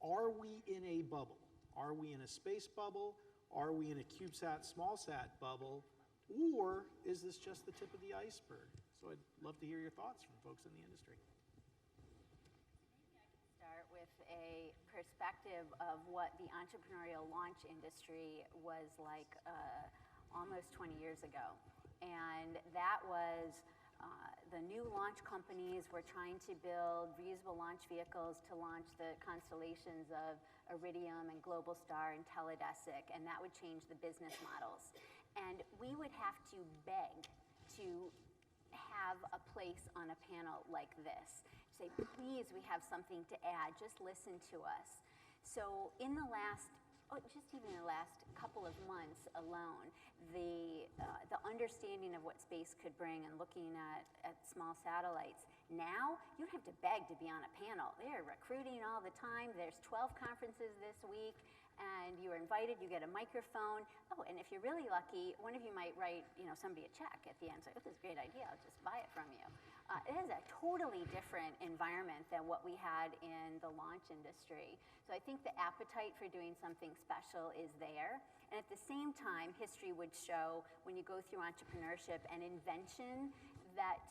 Are we in a bubble? Are we in a space bubble? Are we in a CubeSat, small sat bubble? Or is this just the tip of the iceberg? So I'd love to hear your thoughts from folks in the industry. Start with a perspective of what the entrepreneurial launch industry was like almost 20 years ago. And that was the new launch companies were trying to build reusable launch vehicles to launch the constellations of Iridium and Globalstar and Teledesic, and that would change the business models. And we would have to beg to have a place on a panel like this. Say, please, we have something to add, just listen to us. So in the last, just even in the last couple of months alone, the understanding of what space could bring and looking at small satellites, now you don't have to beg to be on a panel. They're recruiting all the time. There's 12 conferences this week, and you're invited, you get a microphone. Oh, and if you're really lucky, one of you might write, somebody a check at the end. So, this is a great idea, I'll just buy it from you. It is a totally different environment than what we had in the launch industry. So I think the appetite for doing something special is there. And at the same time, history would show when you go through entrepreneurship and invention that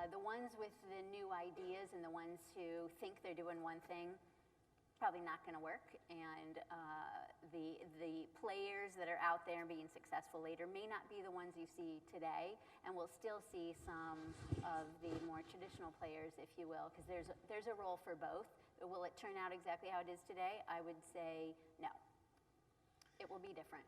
the ones with the new ideas and the ones who think they're doing one thing, probably not going to work. And the players that are out there and being successful later may not be the ones you see today, and we'll still see some of the more traditional players, if you will, because there's a role for both. Will it turn out exactly how it is today? I would say no. It will be different.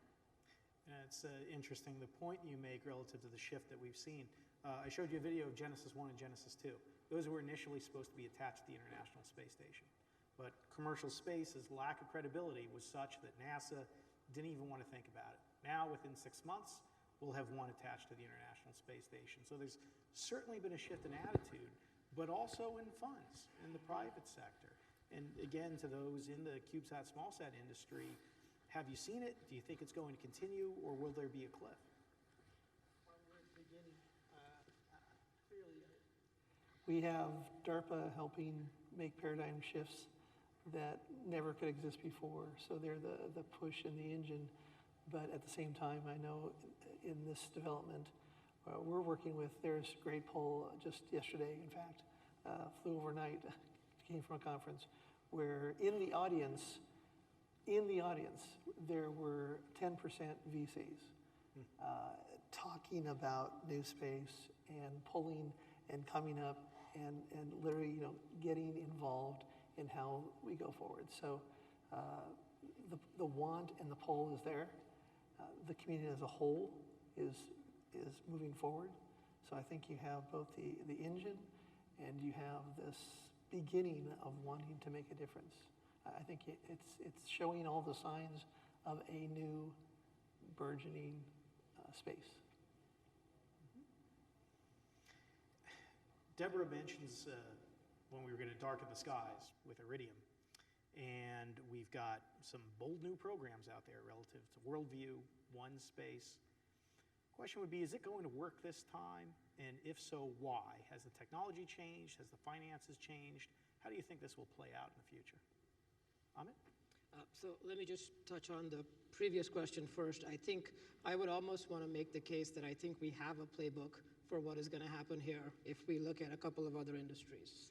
And it's interesting, the point you make relative to the shift that we've seen. I showed you a video of Genesis 1 and Genesis 2. Those were initially supposed to be attached to the International Space Station. But commercial space's lack of credibility was such that NASA didn't even want to think about it. Now, within 6 months, we'll have one attached to the International Space Station. So there's certainly been a shift in attitude, but also in funds in the private sector. And again, to those in the CubeSat, smallsat industry, have you seen it? Do you think it's going to continue, or will there be a cliff? We have DARPA helping make paradigm shifts that never could exist before. So they're the push in the engine. But at the same time, I know in this development, we're working with, there's a great poll just yesterday, in fact, flew overnight, came from a conference, where in the audience, there were 10% VCs talking about new space and pulling and coming up and literally, getting involved in how we go forward. So the want and the pull is there. the community as a whole is moving forward. So I think you have both the engine and you have this beginning of wanting to make a difference. I think it's showing all the signs of a new burgeoning space. Debra mentions when we were going to darken the skies with Iridium, and we've got some bold new programs out there relative to Worldview, One Space. Question would be, is it going to work this time? And if so, why? Has the technology changed? Has the finances changed? How do you think this will play out in the future? Amit? So let me just touch on the previous question first. I think I would almost want to make the case that I think we have a playbook for what is going to happen here if we look at a couple of other industries.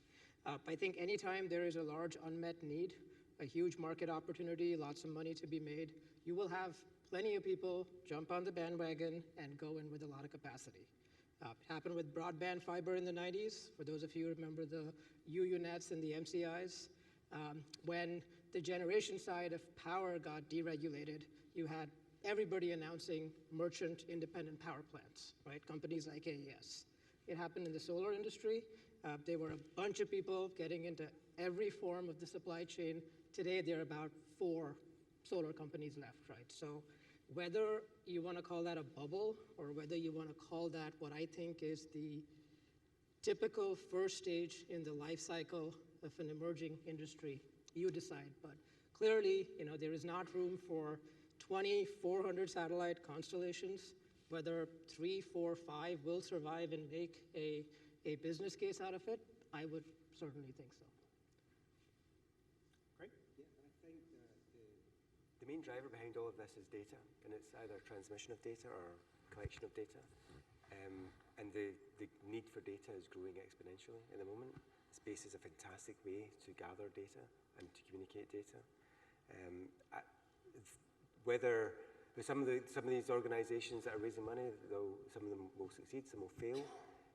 I think anytime there is a large unmet need, a huge market opportunity, lots of money to be made, you will have plenty of people jump on the bandwagon and go in with a lot of capacity. It happened with broadband fiber in the 90s, for those of you who remember the UUNets and the MCIs. When the generation side of power got deregulated, you had everybody announcing merchant independent power plants, right? Companies like AES. It happened in the solar industry. There were a bunch of people getting into every form of the supply chain. Today, there are about 4 solar companies left, right? So whether you want to call that a bubble or whether you want to call that what I think is the typical first stage in the life cycle of an emerging industry, you decide. But clearly, there is not room for 2,400 satellite constellations. Whether 3, 4, 5 will survive and make a business case out of it, I would certainly think so. Great. Yeah, I think the main driver behind all of this is data, and it's either transmission of data or collection of data. And the need for data is growing exponentially at the moment. Space is a fantastic way to gather data and to communicate data. Whether some of these organizations that are raising money, though some of them will succeed, some will fail.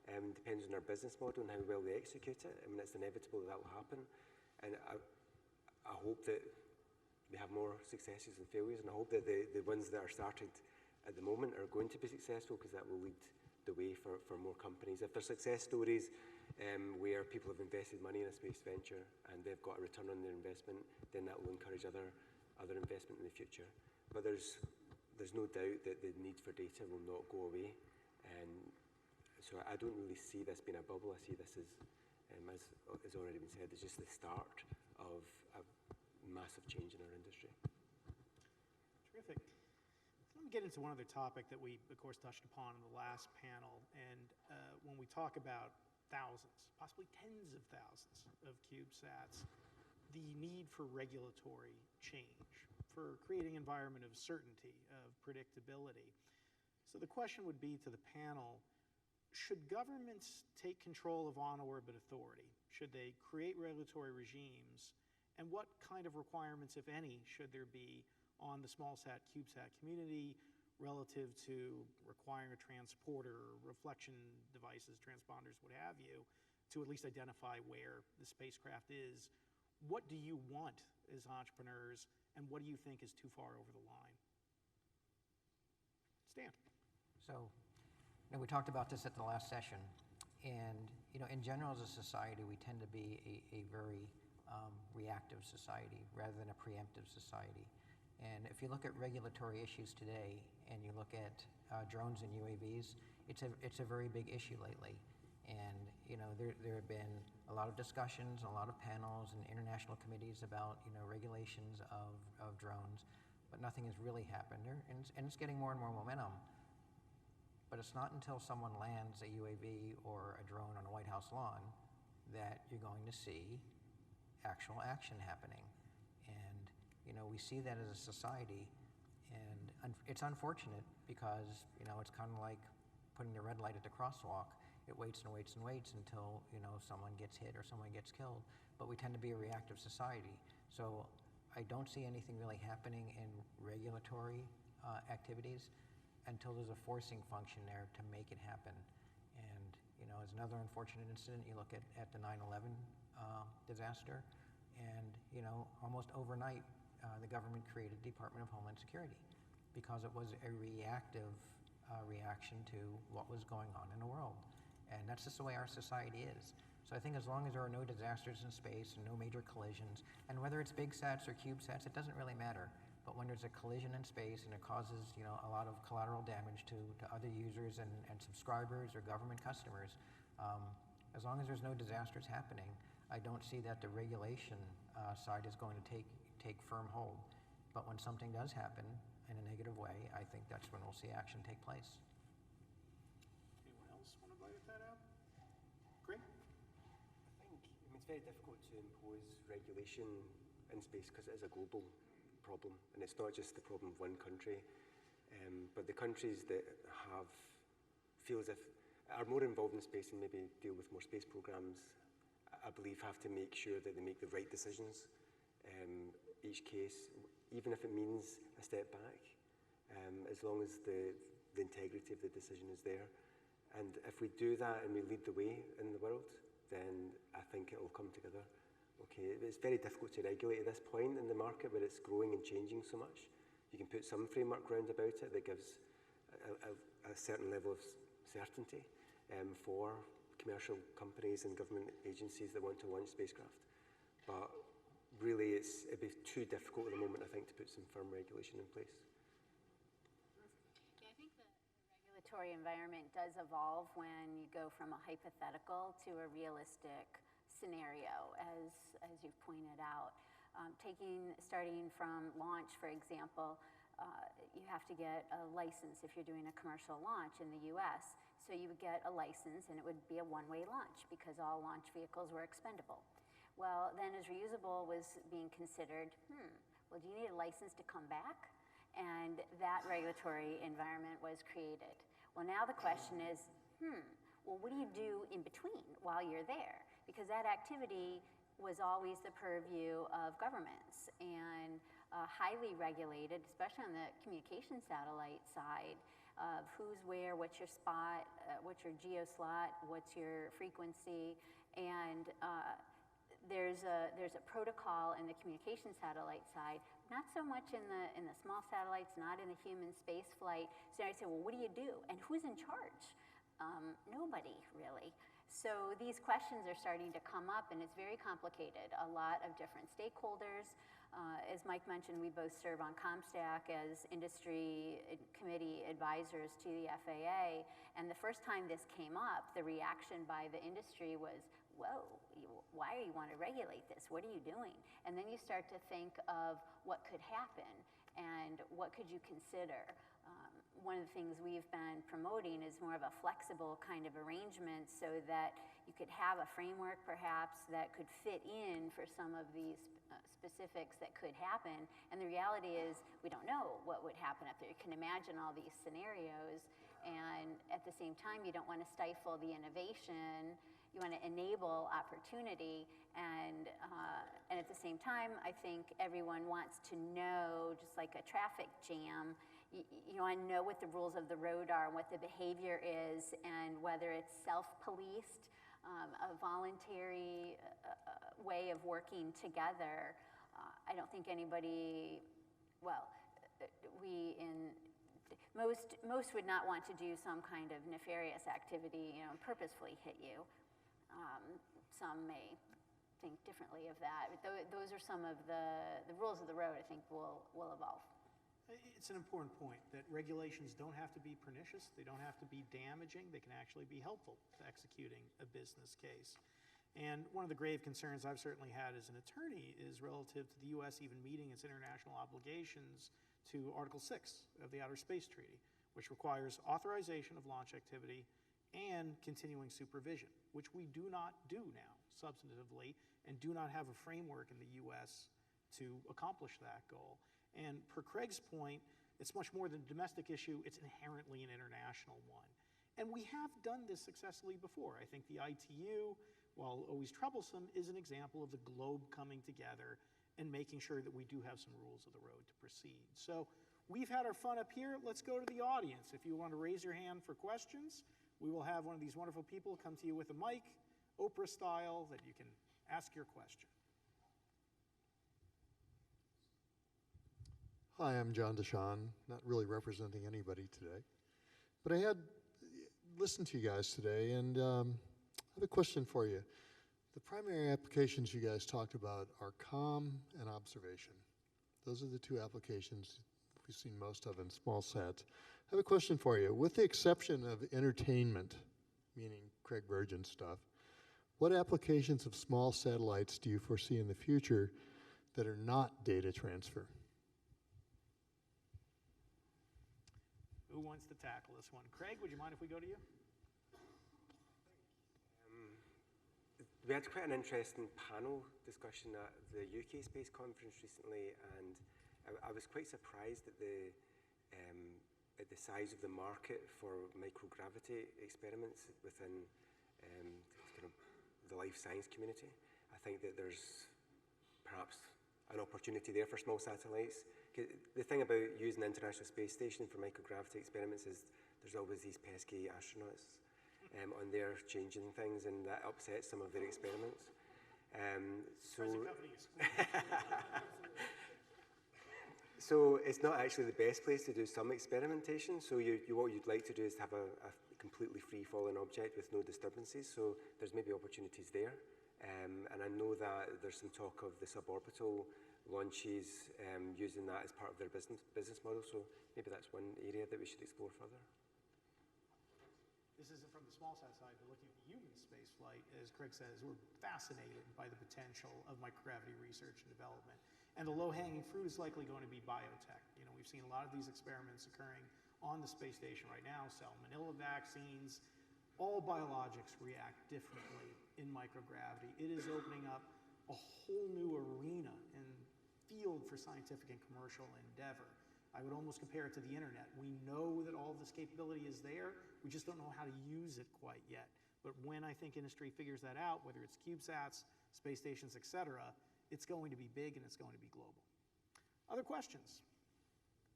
Depends on our business model and how well they execute it. I mean, it's inevitable that will happen. And I hope that we have more successes and failures, and I hope that the ones that are started at the moment are going to be successful, because that will lead the way for more companies. If there's success stories where people have invested money in a space venture and they've got a return on their investment, then that will encourage other investment in the future. But there's no doubt that the need for data will not go away. And so I don't really see this being a bubble. I see this as already been said, it's just the start of a massive change in our industry. Terrific. Let me get into one other topic that we, of course, touched upon in the last panel. And when we talk about thousands, possibly tens of thousands of CubeSats, the need for regulatory change, for creating an environment of certainty, of predictability. So the question would be to the panel, should governments take control of on-orbit authority? Should they create regulatory regimes? And what kind of requirements, if any, should there be on the small-sat, CubeSat community relative to requiring a transporter, reflection devices, transponders, what have you, to at least identify where the spacecraft is? What do you want as entrepreneurs, and what do you think is too far over the line? Stan. So, we talked about this at the last session, and in general as a society, we tend to be a very reactive society rather than a preemptive society. And if you look at regulatory issues today, and you look at drones and UAVs, it's a very big issue lately. And there have been a lot of discussions, a lot of panels and international committees about regulations of drones, but nothing has really happened. And it's getting more and more momentum. But it's not until someone lands a UAV or a drone on a White House lawn that you're going to see actual action happening. And we see that as a society, and it's unfortunate because it's kind of like putting the red light at the crosswalk. It waits and waits and waits until someone gets hit or someone gets killed. But we tend to be a reactive society. So I don't see anything really happening in regulatory activities until there's a forcing function there to make it happen. And as another unfortunate incident, you look at the 9/11 disaster, and almost overnight the government created Department of Homeland Security because it was a reactive reaction to what was going on in the world. And that's just the way our society is. So I think as long as there are no disasters in space and no major collisions, and whether it's big sats or CubeSats, it doesn't really matter. But when there's a collision in space and it causes, you know, a lot of collateral damage to other users and subscribers or government customers, as long as there's no disasters happening, I don't see that the regulation side is going to take firm hold. But when something does happen in a negative way, I think that's when we'll see action take place. Anyone else want to bite at that out? Great. I mean, it's very difficult to impose regulation in space because it is a global problem, and it's not just the problem of one country, but the countries that feel as if are more involved in space and maybe deal with more space programs, I believe have to make sure that they make the right decisions each case, even if it means a step back, as long as the integrity of the decision is there. And if we do that and we lead the way in the world, then I think it will come together. Okay, it's very difficult to regulate at this point in the market where it's growing and changing so much. You can put some framework round about it that gives a certain level of certainty for commercial companies and government agencies that want to launch spacecraft. But really, it'd be too difficult at the moment, I think, to put some firm regulation in place. Yeah, I think the regulatory environment does evolve when you go from a hypothetical to a realistic scenario, as you've pointed out. Starting from launch, for example, you have to get a license if you're doing a commercial launch in the US. So you would get a license and it would be a one-way launch because all launch vehicles were expendable. Well, then as reusable was being considered, well, do you need a license to come back? And that regulatory environment was created. Well, now the question is, well, what do you do in between while you're there? Because that activity was always the purview of governments and highly regulated, especially on the communication satellite side, of who's where, what's your spot, what's your geo slot, what's your frequency, and there's a protocol in the communication satellite side, not so much in the small satellites, not in the human space flight. So I say, well, what do you do? And who's in charge? Nobody, really. So these questions are starting to come up, and it's very complicated. A lot of different stakeholders. As Mike mentioned, we both serve on ComStack as industry committee advisors to the FAA. And the first time this came up, the reaction by the industry was, whoa, why do you want to regulate this? What are you doing? And then you start to think of what could happen and what could you consider. One of the things we've been promoting is more of a flexible kind of arrangement so that you could have a framework perhaps that could fit in for some of these specifics that could happen. And the reality is we don't know what would happen up there. You can imagine all these scenarios, and at the same time you don't want to stifle the innovation. You want to enable opportunity, and at the same time I think everyone wants to know, just like a traffic jam, you want to know what the rules of the road are, what the behavior is, and whether it's self-policed, a voluntary way of working together. I don't think anybody, well, most would not want to do some kind of nefarious activity, and purposefully hit you. Some may think differently of that. But those are some of the rules of the road I think will evolve. It's an important point that regulations don't have to be pernicious, they don't have to be damaging, they can actually be helpful to executing a business case. And one of the grave concerns I've certainly had as an attorney is relative to the US even meeting its international obligations to Article 6 of the Outer Space Treaty, which requires authorization of launch activity and continuing supervision, which we do not do now substantively and do not have a framework in the US to accomplish that goal. And per Craig's point, it's much more than a domestic issue, it's inherently an international one. And we have done this successfully before. I think the ITU, while always troublesome, is an example of the globe coming together and making sure that we do have some rules of the road to proceed. So we've had our fun up here. Let's go to the audience. If you want to raise your hand for questions, we will have one of these wonderful people come to you with a mic, Oprah style, that you can ask your question. Hi, I'm John Deshawn, not really representing anybody today. But I had listened to you guys today, and I have a question for you. The primary applications you guys talked about are comm and observation. Those are the two applications we've seen most of in small sats. I have a question for you. With the exception of entertainment, meaning Craig Virgin stuff, what applications of small satellites do you foresee in the future that are not data transfer? Who wants to tackle this one? Craig, would you mind if we go to you? We had quite an interesting panel discussion at the UK Space Conference recently, and I was quite surprised at the size of the market for microgravity experiments within kind of the life science community. I think that there's perhaps an opportunity there for small satellites. The thing about using the International Space Station for microgravity experiments is there's always these pesky astronauts on there changing things, and that upsets some of their experiments. So it's not actually the best place to do some experimentation. So what you'd like to do is have a completely free-falling object with no disturbances. So there's maybe opportunities there. And I know that there's some talk of the suborbital launches using that as part of their business model. So maybe that's one area that we should explore further. This isn't from the small sat side, but looking at the human space flight, as Craig says, we're fascinated by the potential of microgravity research and development. And the low-hanging fruit is likely going to be biotech. You know, we've seen a lot of these experiments occurring on the space station right now, salmonella vaccines. All biologics react differently in microgravity. It is opening up a whole new arena and field for scientific and commercial endeavor. I would almost compare it to the internet. We know that all of this capability is there. We just don't know how to use it quite yet. But when I think industry figures that out, whether it's CubeSats, space stations, et cetera, it's going to be big and it's going to be global. Other questions?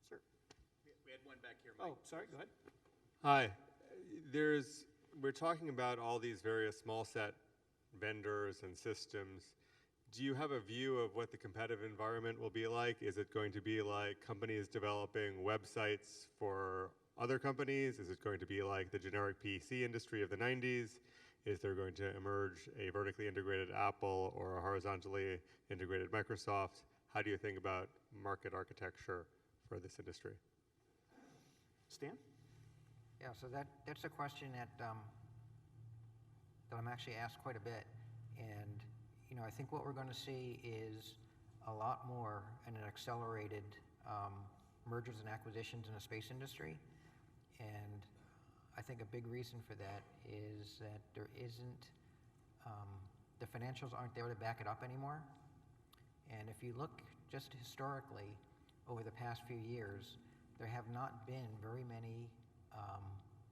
Sir. We had one back here, Mike. Oh, sorry, go ahead. Hi. We're talking about all these various small set vendors and systems. Do you have a view of what the competitive environment will be like? Is it going to be like companies developing websites for other companies? Is it going to be like the generic PC industry of the 90s? Is there going to emerge a vertically integrated Apple or a horizontally integrated Microsoft? How do you think about market architecture for this industry? Stan? Yeah, so that's a question that I'm actually asked quite a bit. And you know, I think what we're going to see is a lot more and an accelerated mergers and acquisitions in the space industry. And I think a big reason for that is that there isn't, the financials aren't there to back it up anymore. And if you look just historically over the past few years, there have not been very many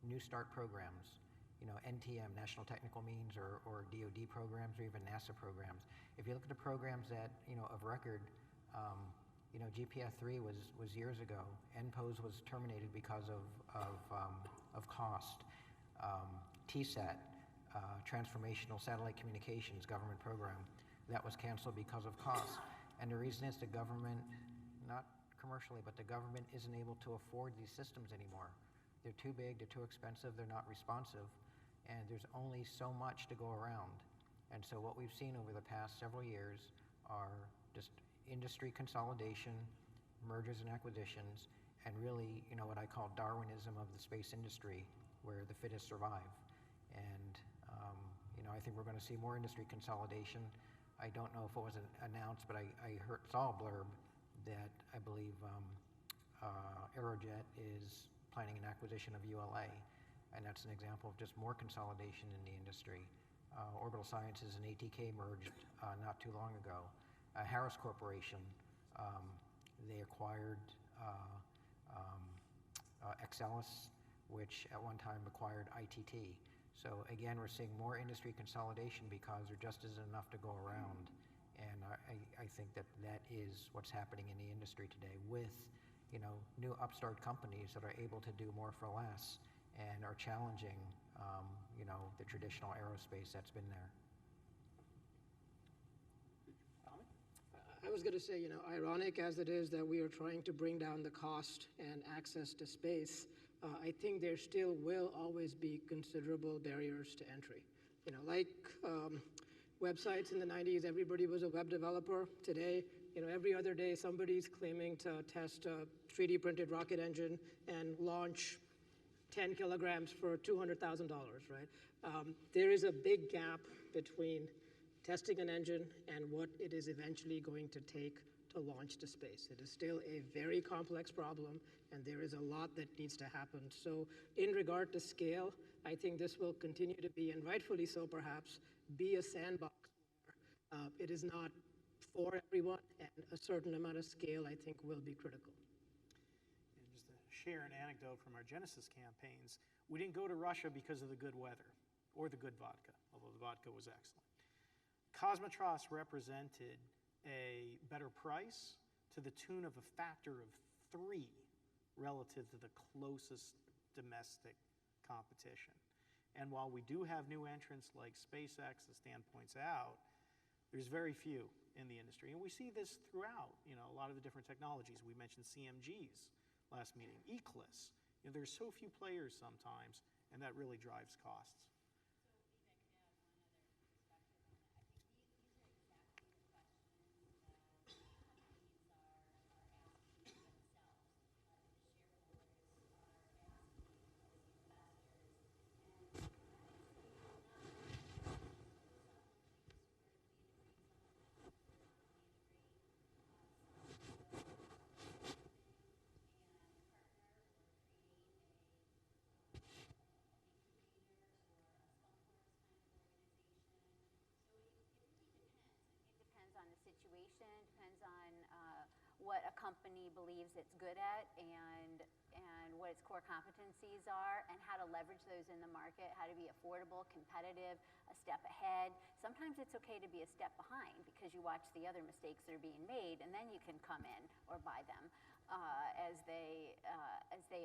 new start programs. You know, NTM, National Technical Means, or DoD programs, or even NASA programs. If you look at the programs that, you know, of record, you know, GPF3 was years ago. NPOS was terminated because of cost. TSAT, Transformational Satellite Communications government program, that was canceled because of cost. And the reason is the government, not commercially, but the government isn't able to afford these systems anymore. They're too big, they're too expensive, they're not responsive. And there's only so much to go around. And so what we've seen over the past several years are just industry consolidation, mergers and acquisitions, and really, you know, what I call Darwinism of the space industry, where the fittest survive. And, you know, I think we're going to see more industry consolidation. I don't know if it was announced, but I saw a blurb that I believe Aerojet is planning an acquisition of ULA. And that's an example of just more consolidation in the industry. Orbital Sciences and ATK merged not too long ago. Harris Corporation, they acquired Excelis, which at one time acquired ITT. So again, we're seeing more industry consolidation because there just isn't enough to go around. And I think that is what's happening in the industry today with, you know, new upstart companies that are able to do more for less and are challenging, you know, the traditional aerospace that's been there. I was going to say, ironic as it is that we are trying to bring down the cost and access to space, I think there still will always be considerable barriers to entry. Like websites in the 90s, everybody was a web developer. Today, every other day, somebody's claiming to test a 3D printed rocket engine and launch 10 kilograms for $200,000, right? There is a big gap between testing an engine and what it is eventually going to take to launch to space. It is still a very complex problem, and there is a lot that needs to happen. So in regard to scale, I think this will continue to be, and rightfully so perhaps, be a sandbox. It is not for everyone, and a certain amount of scale, I think, will be critical. And just to share an anecdote from our Genesis campaigns, we didn't go to Russia because of the good weather or the good vodka, although the vodka was excellent. Cosmotros represented a better price to the tune of a factor of 3 relative to the closest domestic competition. And while we do have new entrants like SpaceX, as Stan points out, there's very few in the industry. And we see this throughout, a lot of the different technologies. We mentioned CMGs last meeting, Eclipse. There's so few players sometimes, and that really drives costs. Depends on what a company believes it's good at and what its core competencies are and how to leverage those in the market, how to be affordable, competitive, a step ahead. Sometimes it's okay to be a step behind because you watch the other mistakes that are being made and then you can come in or buy them as they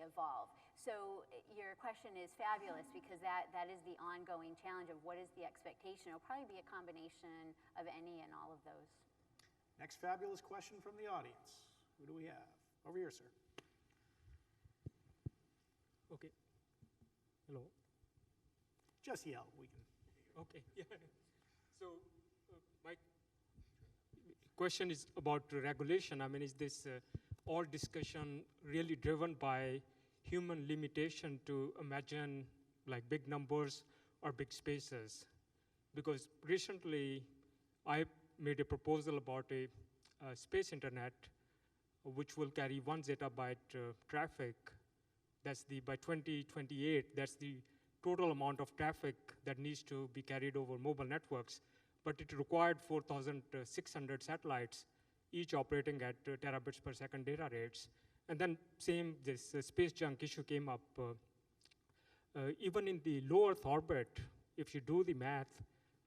evolve. So your question is fabulous because that is the ongoing challenge of what is the expectation. It'll probably be a combination of any and all of those. Next fabulous question from the audience. Who do we have? Over here, sir. Okay. Hello. Just yell. We can. Okay. Yeah. So my question is about regulation. I mean, is this all discussion really driven by human limitation to imagine like big numbers or big spaces? Because recently I made a proposal about a space internet which will carry 1 zettabyte traffic. That's by 2028, that's the total amount of traffic that needs to be carried over mobile networks. But it required 4,600 satellites, each operating at terabits per second data rates. And then this space junk issue came up. Even in the low Earth orbit, if you do the math,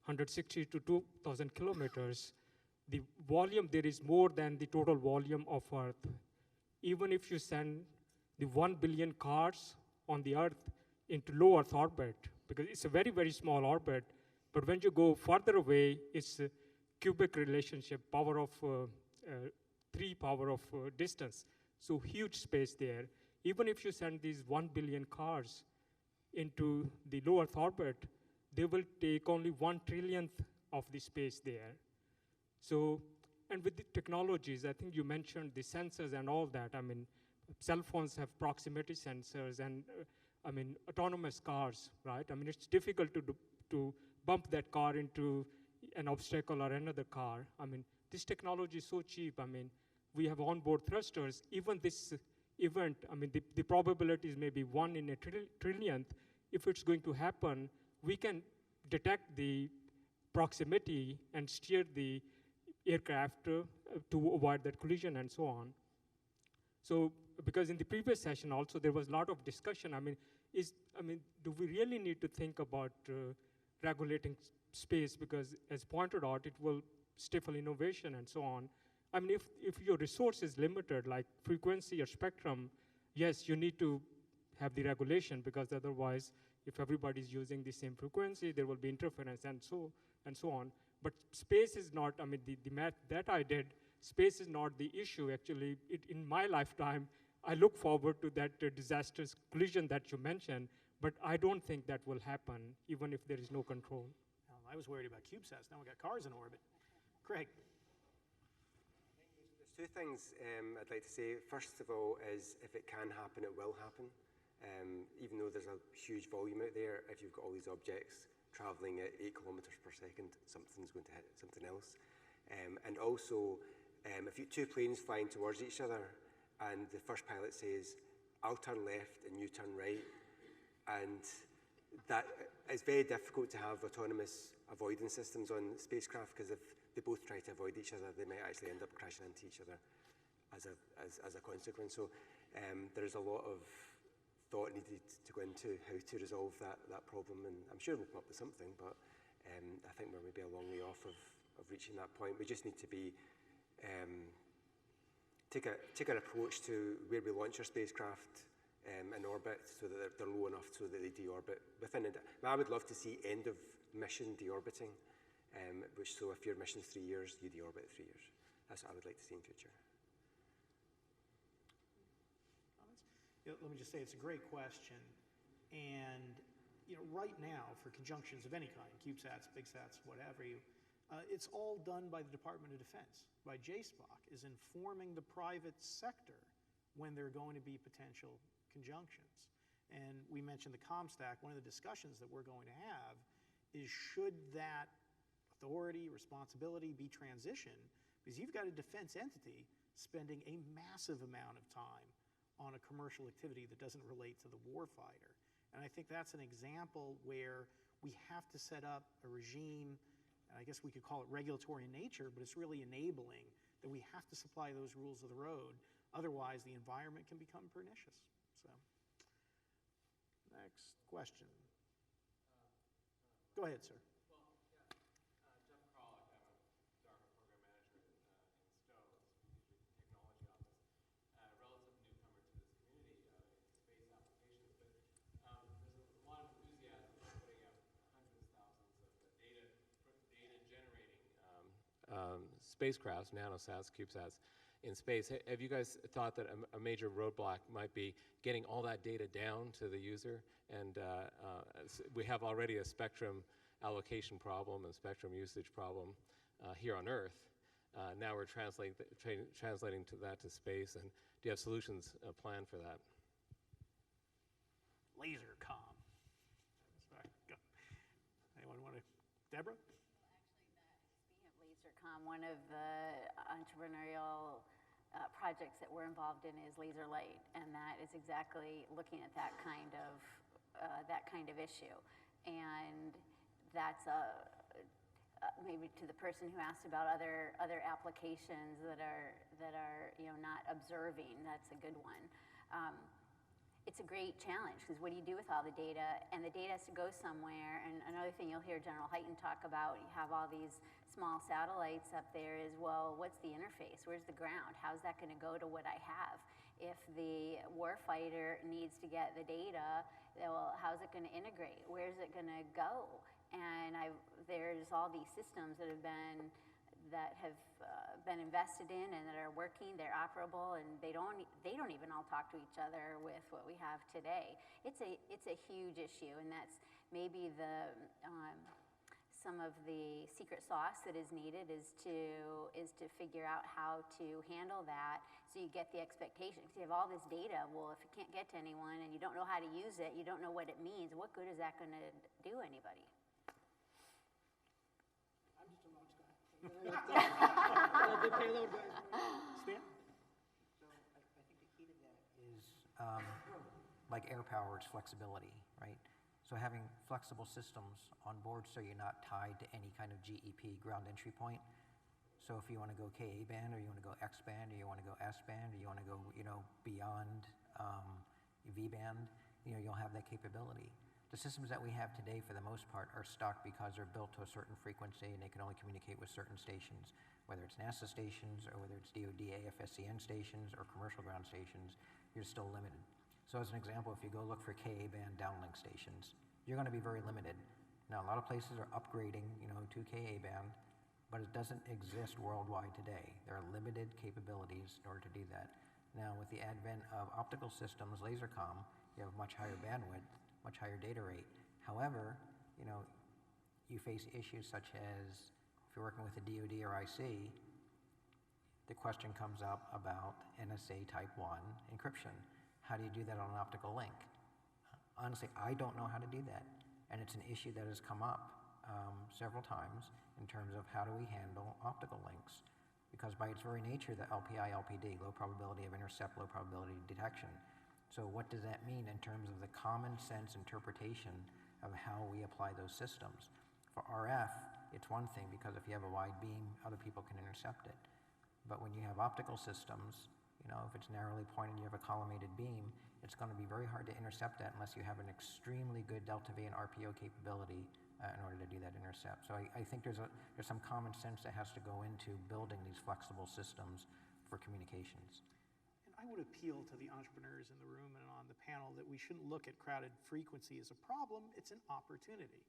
160 to 2,000 kilometers, the volume there is more than the total volume of Earth. Even if you send the 1 billion cars on the Earth into low Earth orbit, because it's a very, very small orbit, but when you go further away, it's a cubic relationship, power of 3 power of distance. So huge space there. Even if you send these 1 billion cars into the low Earth orbit, they will take only 1 trillionth of the space there. So, and with the technologies, I think you mentioned the sensors and all that. I mean, cell phones have proximity sensors and, I mean, autonomous cars, right? I mean, it's difficult to bump that car into an obstacle or another car. I mean, this technology is so cheap. I mean, we have onboard thrusters. Even this event, I mean, the probability is maybe 1 in a trillionth. If it's going to happen, we can detect the proximity and steer the aircraft to avoid that collision and so on. So, because in the previous session also there was a lot of discussion. I mean, do we really need to think about regulating space? Because as pointed out, it will stifle innovation and so on. I mean, if your resource is limited, like frequency or spectrum, yes, you need to have the regulation because otherwise, if everybody's using the same frequency, there will be interference and so on. But space is not, I mean, the math that I did space is not the issue. Actually, in my lifetime, I look forward to that disastrous collision that you mentioned, but I don't think that will happen, even if there is no control. I was worried about CubeSats. Now we got cars in orbit. Craig. There's two things I'd like to say. First of all is if it can happen, it will happen. Even though there's a huge volume out there, if you've got all these objects traveling at 8 kilometers per second, something's going to hit something else. And also, if you two planes flying towards each other and the first pilot says, I'll turn left and you turn right, and that it's very difficult to have autonomous avoidance systems on spacecraft, because if they both try to avoid each other, they might actually end up crashing into each other as a consequence. So there's a lot of thought needed to go into how to resolve that problem, and I'm sure we'll come up with something, but I think we're maybe a long way off of reaching that point. We just need to be take an approach to where we launch our spacecraft in orbit, so that they're low enough so that they deorbit within it. I would love to see end of mission deorbiting, so if your mission's 3 years, you deorbit 3 years. That's what I would like to see in future. Let me just say it's a great question, and right now for conjunctions of any kind, CubeSats, BigSats, whatever it's all done by the Department of Defense, by JSPOC, is informing the private sector when there are going to be potential conjunctions. And we mentioned the ComStack. One of the discussions that we're going to have is, should that authority, responsibility be transitioned? Because you've got a defense entity spending a massive amount of time on a commercial activity that doesn't relate to the warfighter. And I think that's an example where we have to set up a regime, and I guess we could call it regulatory in nature, but it's really enabling that we have to supply those rules of the road. Otherwise, the environment can become pernicious. So, next question. Go ahead, sir. Spacecrafts, nanosats, CubeSats in space. Have you guys thought that a major roadblock might be getting all that data down to the user? And we have already a spectrum allocation problem and spectrum usage problem here on Earth. Now we're translating that to space. And do you have solutions planned for that? Laser comm. Sorry, go. Anyone want to? Debra? One of the entrepreneurial projects that we're involved in is Laser Light, and that is exactly looking at that kind of issue. And that's maybe to the person who asked about other applications that are not observing. That's a good one. It's a great challenge, because what do you do with all the data? And the data has to go somewhere. And another thing you'll hear General Hyten talk about, you have all these small satellites up there, is, well, what's the interface? Where's the ground? How's that going to go to what I have? If the warfighter needs to get the data, well, how's it going to integrate? Where's it going to go? And there's all these systems that have been invested in and that are working. They're operable, and they don't even all talk to each other with what we have today. It's a huge issue, and that's maybe some of the secret sauce that is needed is to figure out how to handle that, so you get the expectation. Because you have all this data. Well, if you can't get to anyone and you don't know how to use it, you don't know what it means, what good is that going to do anybody? I'm just a launch guy. The payload guys. Stan? So I think the key to that is, like air power, it's flexibility, right? So having flexible systems on board, so you're not tied to any kind of GEP, ground entry point. So if you want to go Ka-band, or you want to go X-band, or you want to go S-band, or you want to go, beyond V-band, you'll have that capability. The systems that we have today, for the most part, are stuck because they're built to a certain frequency and they can only communicate with certain stations, whether it's NASA stations or whether it's DoD AFSCN stations or commercial ground stations. You're still limited. So as an example, if you go look for Ka-band downlink stations, you're going to be very limited. Now, a lot of places are upgrading, to Ka-band, but it doesn't exist worldwide today. There are limited capabilities in order to do that. Now, with the advent of optical systems, laser comm, you have much higher bandwidth, much higher data rate. However, you face issues such as, if you're working with a DoD or IC, the question comes up about NSA Type 1 encryption. How do you do that on an optical link? Honestly, I don't know how to do that. And it's an issue that has come up several times in terms of how do we handle optical links. Because by its very nature, the LPI, LPD, low probability of intercept, low probability of detection. So what does that mean in terms of the common sense interpretation of how we apply those systems? For RF, it's one thing because if you have a wide beam, other people can intercept it. But when you have optical systems, if it's narrowly pointed and you have a collimated beam, it's going to be very hard to intercept that unless you have an extremely good delta V and RPO capability in order to do that intercept. So I think there's some common sense that has to go into building these flexible systems for communications. And I would appeal to the entrepreneurs in the room and on the panel that we shouldn't look at crowded frequency as a problem, it's an opportunity.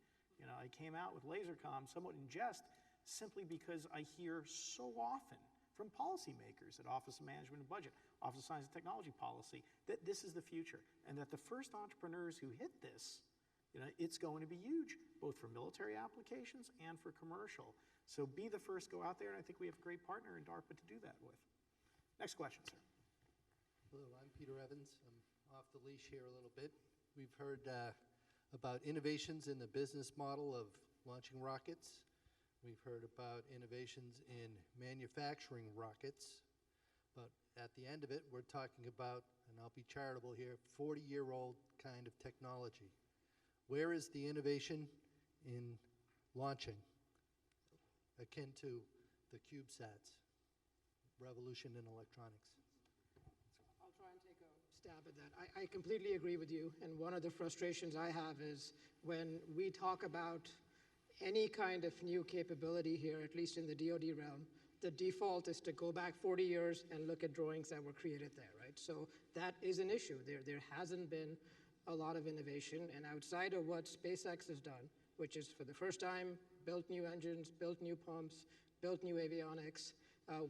I came out with Lasercom somewhat in jest simply because I hear so often from policymakers at Office of Management and Budget, Office of Science and Technology Policy, that this is the future and that the first entrepreneurs who hit this, it's going to be huge, both for military applications and for commercial. So be the first, go out there, and I think we have a great partner in DARPA to do that with. Next question, sir. Hello, I'm Peter Evans. I'm off the leash here a little bit. We've heard about innovations in the business model of launching rockets. We've heard about innovations in manufacturing rockets. But at the end of it, we're talking about, and I'll be charitable here, 40-year-old kind of technology. Where is the innovation in launching, akin to the CubeSats, revolution in electronics? I'll try and take a stab at that. I completely agree with you, and one of the frustrations I have is when we talk about any kind of new capability here, at least in the DoD realm, the default is to go back 40 years and look at drawings that were created there, right? So that is an issue. There hasn't been a lot of innovation, and outside of what SpaceX has done, which is for the first time built new engines, built new pumps, built new avionics,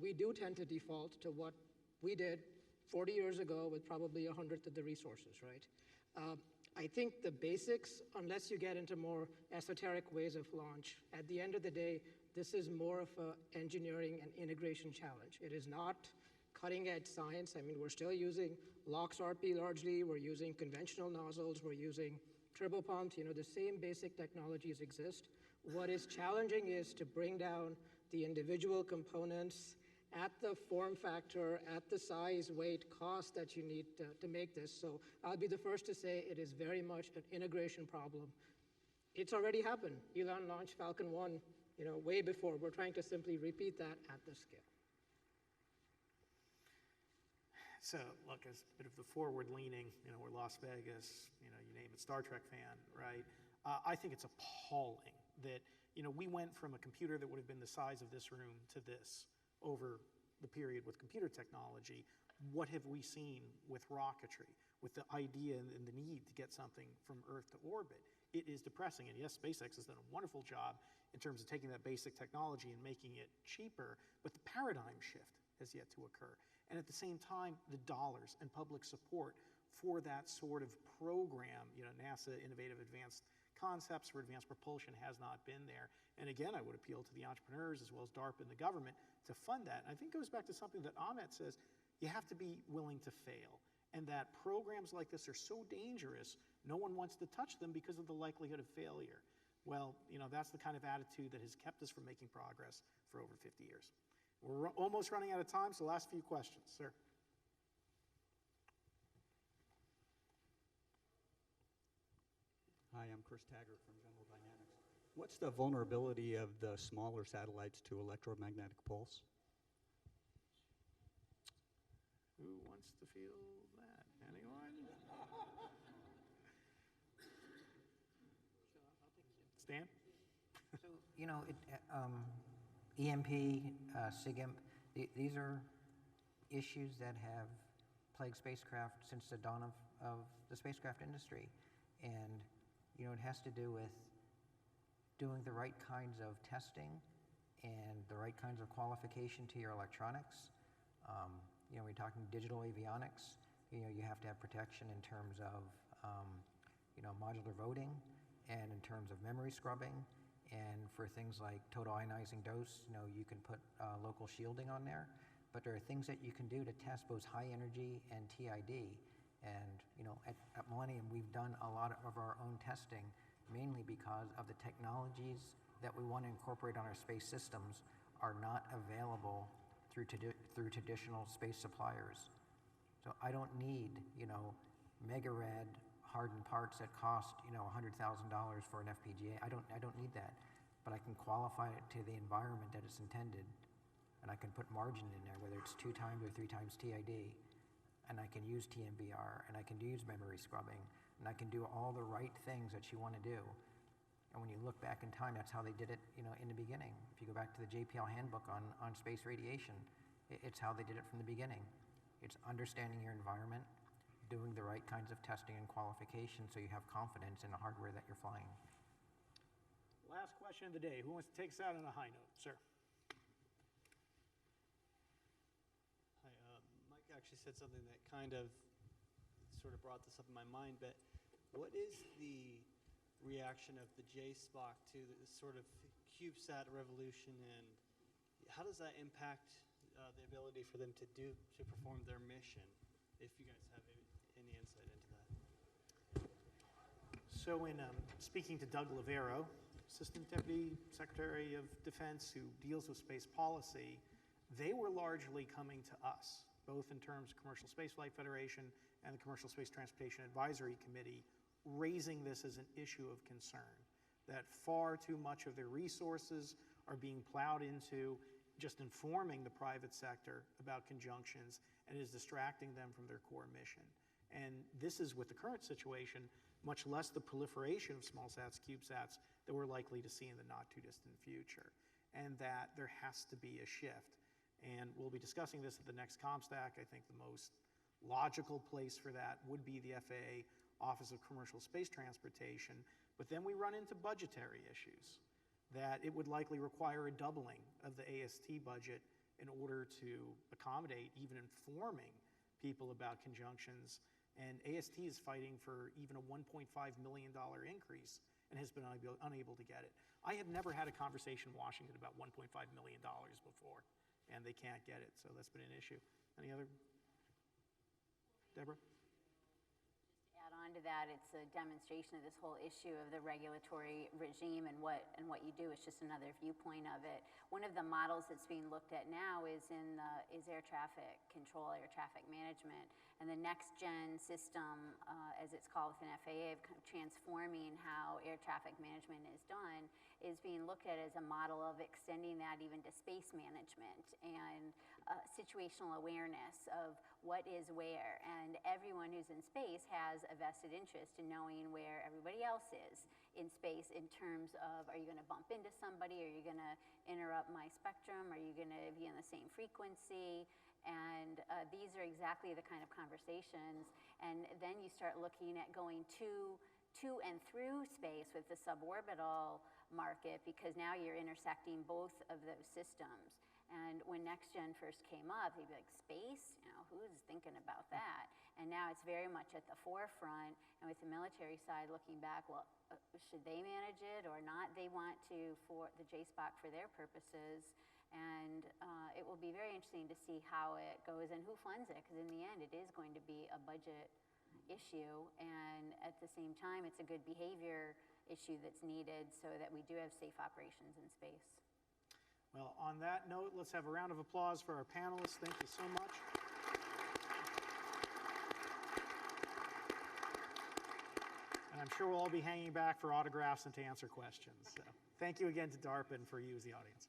we do tend to default to what we did 40 years ago with probably 100th of the resources, right? I think the basics, unless you get into more esoteric ways of launch, at the end of the day, this is more of an engineering and integration challenge. It is not cutting edge science. I mean, we're still using LOX-RP largely. We're using conventional nozzles. We're using turbopumps. The same basic technologies exist. What is challenging is to bring down the individual components at the form factor, at the size, weight, cost that you need to make this. So I'll be the first to say it is very much an integration problem. It's already happened. Elon launched Falcon 1, way before. We're trying to simply repeat that at this scale. So, look, as a bit of the forward-leaning, we're Las Vegas, you name it, Star Trek fan, right? I think it's appalling that, we went from a computer that would have been the size of this room to this over the period with computer technology. What have we seen with rocketry, with the idea and the need to get something from Earth to orbit? It is depressing, and yes, SpaceX has done a wonderful job in terms of taking that basic technology and making it cheaper, but the paradigm shift has yet to occur. And at the same time, the dollars and public support for that sort of program, NASA Innovative Advanced Concepts for Advanced Propulsion has not been there. And again, I would appeal to the entrepreneurs as well as DARPA and the government to fund that. And I think it goes back to something that Amit says, you have to be willing to fail. And that programs like this are so dangerous, no one wants to touch them because of the likelihood of failure. Well, that's the kind of attitude that has kept us from making progress for over 50 years. We're almost running out of time, so last few questions, sir. Hi, I'm Chris Taggart from General Dynamics. What's the vulnerability of the smaller satellites to electromagnetic pulse? Who wants to field that? Anyone? Stan? So, EMP, SIGIMP, these are issues that have plagued spacecraft since the dawn of the spacecraft industry. And, it has to do with doing the right kinds of testing and the right kinds of qualification to your electronics. You know, we're talking digital avionics. You know, you have to have protection in terms of, you know, modular voting and in terms of memory scrubbing. And for things like total ionizing dose, you know, you can put local shielding on there. But there are things that you can do to test both high energy and TID. And, you know, at Millennium, we've done a lot of our own testing, mainly because of the technologies that we want to incorporate on our space systems are not available through traditional space suppliers. So I don't need, you know, mega rad hardened parts that cost, you know, $100,000 for an FPGA. I don't need that, but I can qualify it to the environment that it's intended, and I can put margin in there, whether it's 2 times or 3 times TID, and I can use TMBR, and I can use memory scrubbing, and I can do all the right things that you want to do. And when you look back in time, that's how they did it, you know, in the beginning. If you go back to the JPL handbook on space radiation, it's how they did it from the beginning. It's understanding your environment, doing the right kinds of testing and qualification so you have confidence in the hardware that you're flying. Last question of the day. Who wants to take us out on a high note? Sir. Hi, Mike actually said something that kind of sort of brought this up in my mind, but what is the reaction of the JSPOC to this sort of CubeSat revolution, and how does that impact the ability for them to perform their mission, if you guys have any insight into that? So in speaking to Doug Lavero, Assistant Deputy Secretary of Defense who deals with space policy, they were largely coming to us, both in terms of Commercial Spaceflight Federation and the Commercial Space Transportation Advisory Committee, raising this as an issue of concern, that far too much of their resources are being plowed into just informing the private sector about conjunctions and is distracting them from their core mission. And this is, with the current situation, much less the proliferation of small sats, CubeSats that we're likely to see in the not too distant future, and that there has to be a shift. And we'll be discussing this at the next ComStack. I think the most logical place for that would be the FAA Office of Commercial Space Transportation, but then we run into budgetary issues, that it would likely require a doubling of the AST budget in order to accommodate even informing people about conjunctions. And AST is fighting for even a $1.5 million increase and has been unable to get it. I have never had a conversation in Washington about $1.5 million before, and they can't get it, so that's been an issue. Any other? Deborah? Add on to that, it's a demonstration of this whole issue of the regulatory regime and what you do. It's just another viewpoint of it. One of the models that's being looked at now is air traffic control, air traffic management, and the next gen system, as it's called within FAA, of transforming how air traffic management is done, is being looked at as a model of extending that even to space management and situational awareness of what is where. And everyone who's in space has a vested interest in knowing where everybody else is in space in terms of, are you going to bump into somebody? Are you going to interrupt my spectrum? Are you going to be in the same frequency? And these are exactly the kind of conversations. And then you start looking at going to and through space with the suborbital market, because now you're intersecting both of those systems. And when NextGen first came up, they'd be like, space? You know, who's thinking about that? And now it's very much at the forefront. And with the military side looking back, well, should they manage it or not? They want to, for the JSPOC for their purposes. And it will be very interesting to see how it goes and who funds it, because in the end, it is going to be a budget issue. And at the same time, it's a good behavior issue that's needed so that we do have safe operations in space. Well, on that note, let's have a round of applause for our panelists. Thank you so much. And I'm sure we'll all be hanging back for autographs and to answer questions. So thank you again to DARPA and for you as the audience.